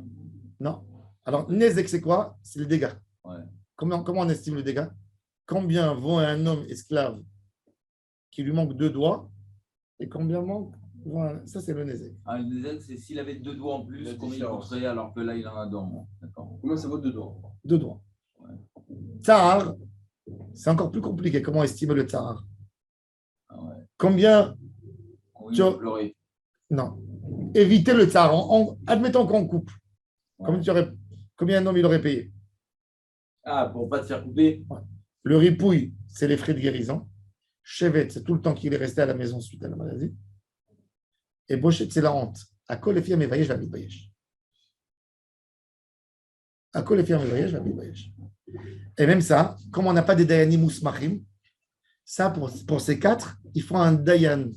S1: Non. Alors, nezek, c'est quoi? C'est le dégât.
S4: Ouais.
S1: Comment on estime le dégât? Combien vaut un homme esclave qui lui manque 2 doigts et combien manque? Voilà, ça c'est le nezek.
S4: Ah, le nezek, c'est s'il avait 2 doigts en plus, combien il coûterait alors que là, il en a 2 en moins. D'accord.
S3: Combien ça vaut 2 doigts?
S1: 2 doigts.
S4: Ouais.
S1: Tsar, c'est encore plus compliqué. Comment estimer le tsar?
S4: Ah ouais.
S1: Combien?
S4: Oui, il va pleurer.
S1: Non. Éviter le tsar. Admettons qu'on coupe.
S4: Ouais.
S1: Combien un homme il aurait payé?
S4: Ah, pour ne pas te faire couper.
S1: Ouais. Le ripouille, c'est les frais de guérison. Chevet, c'est tout le temps qu'il est resté à la maison suite à la maladie. Et bochet, c'est la honte. À quoi les firmes évaillées, je vais mitbayesh. À quoi les firmes évaillées, je vais mitbayesh. Et même ça, comme on n'a pas des dayanim ousmachim, ça, pour ces 4, il faut un dayan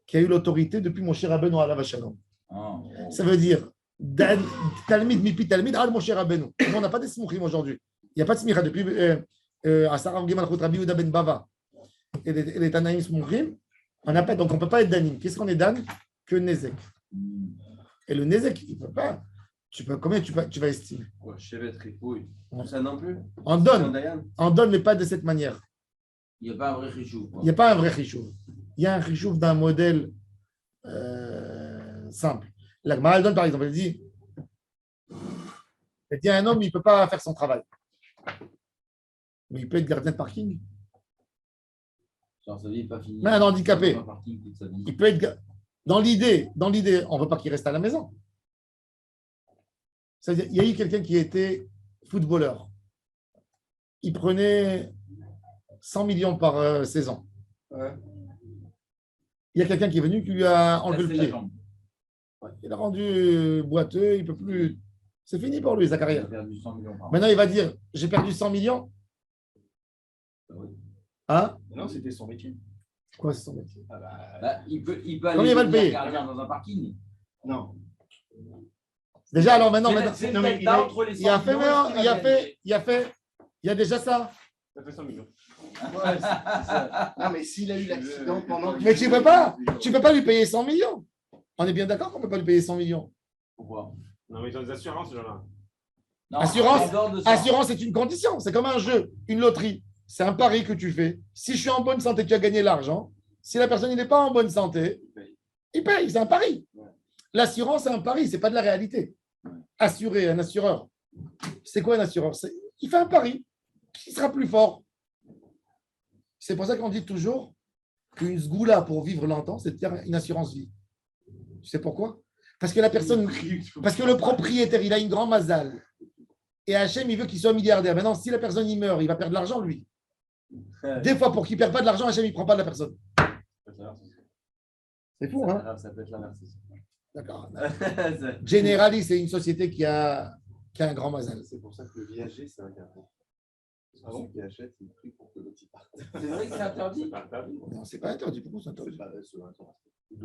S1: qui a eu l'autorité depuis Moshe Rabbeinu alav hashalom.
S4: Ah, oh.
S1: Ça veut dire Talmid mipi Talmid al Moshe Rabbeinu. On n'a pas des smouchim aujourd'hui. Il n'y a pas de smicha depuis Asarav Gemal Chut Rabbi Yehuda ben Bava et les Tanaïm smouchim. On n'a pas, donc on ne peut pas être danim. Qu'est-ce qu'on est dan? Que nezek. Et le nezek, il peut pas. Combien tu vas estimer?
S3: Ouais, chevet, ripouille. Ça non plus?
S1: On donne, mais pas de cette manière.
S4: Il n'y a pas un vrai richou.
S1: Il n'y a pas un vrai richouv. Il y a un richouv d'un modèle simple. La Gemara, elle donne par exemple, elle dit un homme, il ne peut pas faire son travail. Mais il peut être gardien de parking.
S4: Genre, sa vie n'est pas finie.
S1: Mais un handicapé.
S4: Pas parking toute sa vie.
S1: Il peut être. Dans l'idée, on ne veut pas qu'il reste à la maison. C'est-à-dire, il y a eu quelqu'un qui était footballeur. Il prenait 100 millions par saison.
S3: Ouais.
S1: Il y a quelqu'un qui est venu qui lui a enlevé le
S4: Casser la
S1: pied.
S4: jambe.
S1: Ouais, il a rendu boiteux, il ne peut plus. C'est fini pour lui, sa
S4: Il a
S1: carrière.
S4: perdu 100 millions par an.
S1: Maintenant, il va dire j'ai perdu 100 millions. Hein?
S3: Non, c'était son métier.
S1: Quoi, c'est son métier?
S4: Bah, il peut
S1: Combien
S4: aller
S1: il va le payer?
S4: gardien dans un parking.
S3: Non.
S1: Déjà, alors maintenant,
S4: C'est
S3: non, mais
S4: peut-être là entre les 100
S1: il a fait,
S4: millions,
S1: il y a déjà ça.
S2: Ça fait 100 millions.
S3: Ouais, c'est ça. Non, mais s'il a eu l'accident pendant.
S1: Mais tu ne peux pas lui payer 100 millions. On est bien d'accord qu'on ne peut pas lui payer 100 millions.
S4: Pourquoi?
S2: Non, mais ils ont des assurances, ces gens-là.
S4: Non,
S1: Assurance,
S4: en dehors de ça.
S1: Assurance, c'est une condition. C'est comme un jeu, une loterie. C'est un pari que tu fais. Si je suis en bonne santé, tu as gagné l'argent. Si la personne n'est pas en bonne santé, il paye. C'est un pari. L'assurance, c'est un pari. Ce n'est pas de la réalité. Assurer, un assureur. C'est quoi un assureur? Il fait un pari. Qui sera plus fort? C'est pour ça qu'on dit toujours qu'une sgoula pour vivre longtemps, c'est de faire une assurance vie. Tu sais pourquoi? Parce que la personne, parce que le propriétaire, il a une grande mazal. Et Hachem, il veut qu'il soit milliardaire. Maintenant, si la personne il meurt, il va perdre de l'argent, lui. Des fois, pour qu'il ne perde pas de l'argent, Hachem, il ne prend pas de la personne. C'est fou, hein?
S3: Ça peut être l'inverse.
S1: D'accord. Generali, c'est une société qui a un grand mazal.
S6: C'est pour ça que le viager, c'est interdit.
S3: Ah bon?
S6: Celui qui achète, il prie pour que l'autre y parte.
S4: C'est vrai que c'est interdit.
S2: C'est pas interdit.
S1: Non, c'est pas interdit. Pourquoi c'est interdit?
S6: C'est pas sur Internet.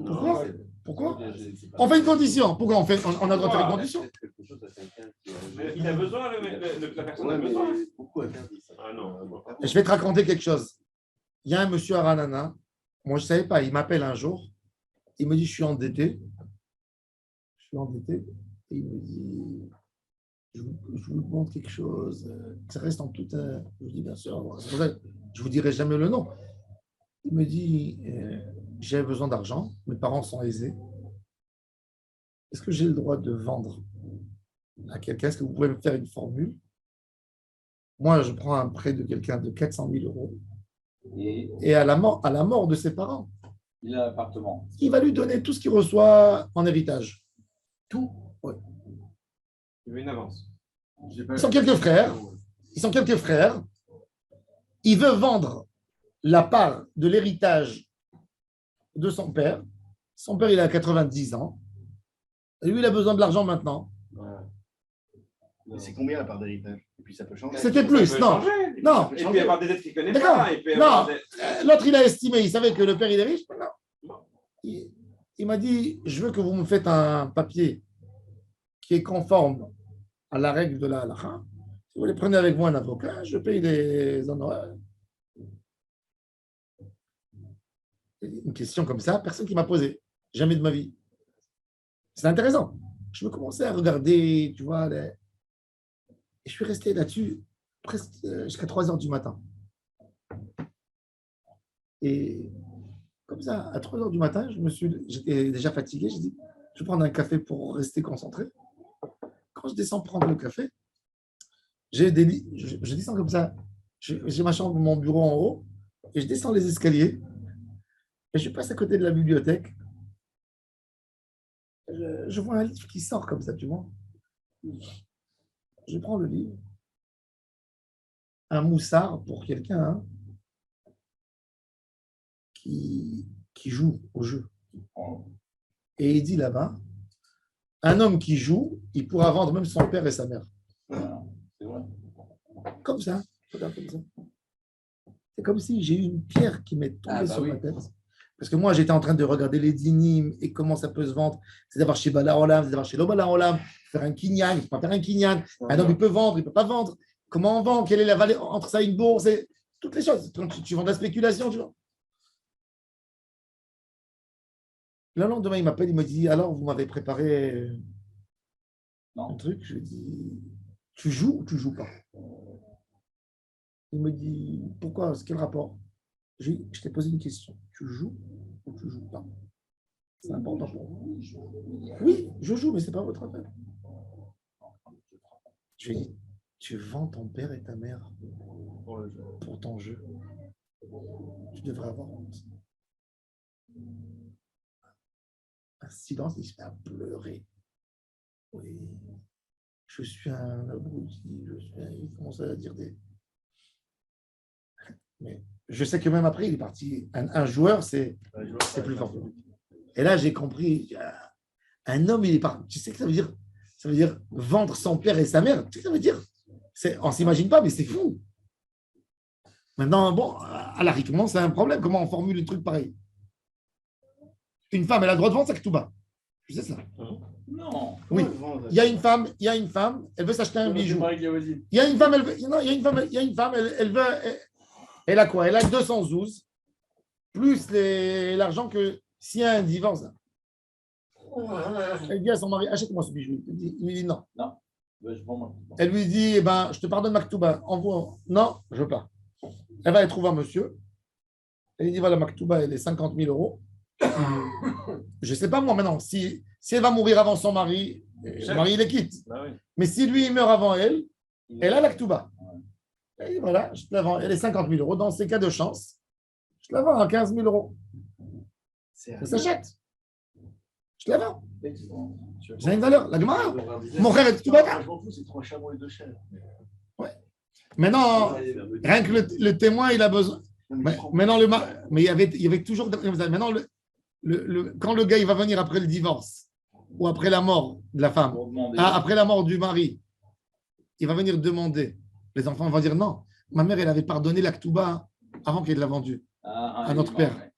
S1: Pourquoi? Pourquoi?
S6: C'est pas-
S1: On fait une condition. Pourquoi on a le droit de faire une condition?
S6: Achète quelque chose à quelqu'un qui
S2: Mais il a besoin, la personne
S6: Ouais,
S2: a
S6: mais
S2: besoin.
S6: beaucoup interdit ça.
S2: Ah non.
S1: Je vais te raconter quelque chose. Il y a un monsieur à Ranana. Moi, je ne savais pas. Il m'appelle un jour. Il me dit, je suis endetté. Je suis endetté. Et il me dit, je vous demande quelque chose. Que ça reste en toute. Je lui dis, bien sûr. C'est pour ça que je ne vous dirai jamais le nom. Il me dit, j'ai besoin d'argent. Mes parents sont aisés. Est-ce que j'ai le droit de vendre à quelqu'un? Est-ce que vous pouvez me faire une formule? Moi, je prends un prêt de quelqu'un de 400 000 euros. Et à la mort de ses parents,
S4: Il a l'appartement.
S1: il va lui donner tout ce qu'il reçoit en héritage. Tout. Ouais.
S2: Il veut une avance.
S1: Ils sont quelques frères. Il veut vendre la part de l'héritage de son père. Son père, il a 90 ans. Et lui, il a besoin de l'argent maintenant.
S6: Mais c'est combien la part d'héritage? Et puis ça peut changer.
S1: C'était
S2: Ça
S1: plus,
S2: peut
S1: non.
S2: changer.
S1: Non.
S2: Il peut y avoir des dettes qu'il ne connaît
S1: D'accord.
S2: pas. Il peut y
S1: Non.
S2: avoir des...
S1: L'autre, il a estimé, il savait que le père, il est riche. Non. Il m'a dit, je veux que vous me faites un papier qui est conforme à la règle de la halakha. Si vous les prenez avec vous un avocat, je paye les honoraires. Une question comme ça, personne qui m'a posé. Jamais de ma vie. C'est intéressant. Je me commençais à regarder, tu vois, et je suis resté là-dessus presque jusqu'à 3 heures du matin. Et comme ça, à 3 heures du matin, j'étais déjà fatigué. J'ai dit, je vais prendre un café pour rester concentré. Quand je descends prendre le café, je descends comme ça. J'ai ma chambre, mon bureau en haut, et je descends les escaliers. Et je passe à côté de la bibliothèque. Je vois un livre qui sort comme ça, tu vois. Je prends le livre. Un moussard pour quelqu'un hein, qui joue au jeu. Et il dit là-bas, un homme qui joue, il pourra vendre même son père et sa mère.
S3: C'est vrai.
S1: Comme ça. Regarde comme ça. C'est comme si j'ai eu une pierre qui m'est tombée sur ma tête. Parce que moi, j'étais en train de regarder les dynimes et comment ça peut se vendre. C'est d'avoir chez Bala Olam, c'est d'avoir chez Lobala Olam, faire un kinyan, il ne peut pas faire un kinyan. Un homme, il peut vendre, il ne peut pas vendre. Comment on vend? Quelle est la valeur entre ça et une bourse? Toutes les choses. Quand tu vends de la spéculation, tu vois. Le lendemain, il m'appelle, il me dit, alors, vous m'avez préparé un truc. Je lui dis, tu joues ou tu ne joues pas? Il me dit, pourquoi? Quel rapport? Je t'ai posé une question. Tu joues ou tu ne joues pas? C'est important pour vous. Oui, je joue, mais ce n'est pas votre affaire. Je lui ai dit, tu vends ton père et ta mère pour ton jeu. Tu devrais avoir honte. Un silence, il se met à pleurer. Oui, je suis un abruti, il commence à dire des... Mais je sais que même après, il est parti. Un joueur, c'est plus fort. Et là, j'ai compris. Un homme, il est parti. Tu sais que ça veut dire? Ça veut dire vendre son père et sa mère. Tu sais ce que ça veut dire? On ne s'imagine pas, mais c'est fou. Maintenant, bon, à l'arrière, c'est un problème. Comment on formule un truc pareil? Une femme, elle a le droit de vendre sa ketouba. Tu sais ça?
S4: Non.
S1: Oui. Il y a une femme, elle veut s'acheter un bijou. Il y a une femme, elle veut. Elle a quoi? Elle a 212, plus l'argent que s'il y a un divorce. Elle dit à son mari, achète-moi ce bijou. Il lui dit non.
S4: Non.
S1: Elle lui dit, eh ben, je te pardonne ma ketouba. Non, je ne veux pas. Elle va aller trouver un monsieur. Elle lui dit, voilà, ma ketouba, elle est 50 000 euros. Je ne sais pas moi maintenant. Si elle va mourir avant son mari, le mari, il les quitte. Mais si lui, il meurt avant elle, elle a la ketouba. Et voilà, je te la vends. Elle est 50 000 euros. Dans ces cas de chance, je te la vends à 15 000 euros. Ça s'achète. Je te la vends. J'ai une valeur. La Gemara. Mon frère est tout bas.
S6: C'est 3 chameaux et 2 chèvres.
S1: Ouais. Maintenant, rien que le témoin, il a besoin. Maintenant, mais il y avait toujours. Maintenant, quand le gars il va venir après le divorce ou après la mort de la femme, après la mort du mari, il va venir demander. Les enfants vont dire non, ma mère, elle avait pardonné la ketouba avant qu'elle l'a vendue à notre père.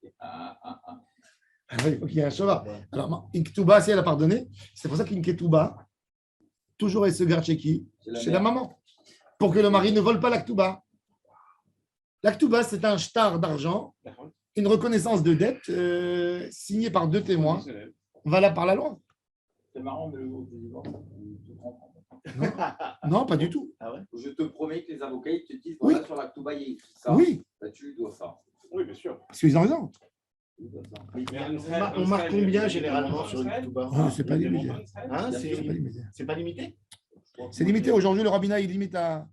S1: Il faut qu'il y ait un cheval. Alors, une ketouba, si elle a pardonné, c'est pour ça qu'une ketouba, toujours elle se garde chez qui? Chez la maman. Pour que le mari ne vole pas la ketouba. La ketouba, c'est un shtar d'argent, une reconnaissance de dette signée par 2 témoins, valable par la loi.
S4: C'est marrant, mais le mot de divorce,
S1: Non, pas du tout.
S4: Ah ouais? Je te promets que les avocats ils te disent voilà, sur la ketouba, il y a écrit ça.
S1: Oui.
S4: Bah, tu dois ça.
S2: Oui, bien sûr.
S1: Parce qu'ils ont raison.
S6: On marque combien généralement sur une ketouba?
S1: C'est pas limité.
S6: Hein, c'est pas limité?
S1: C'est limité. Aujourd'hui, le rabbinat, il limite à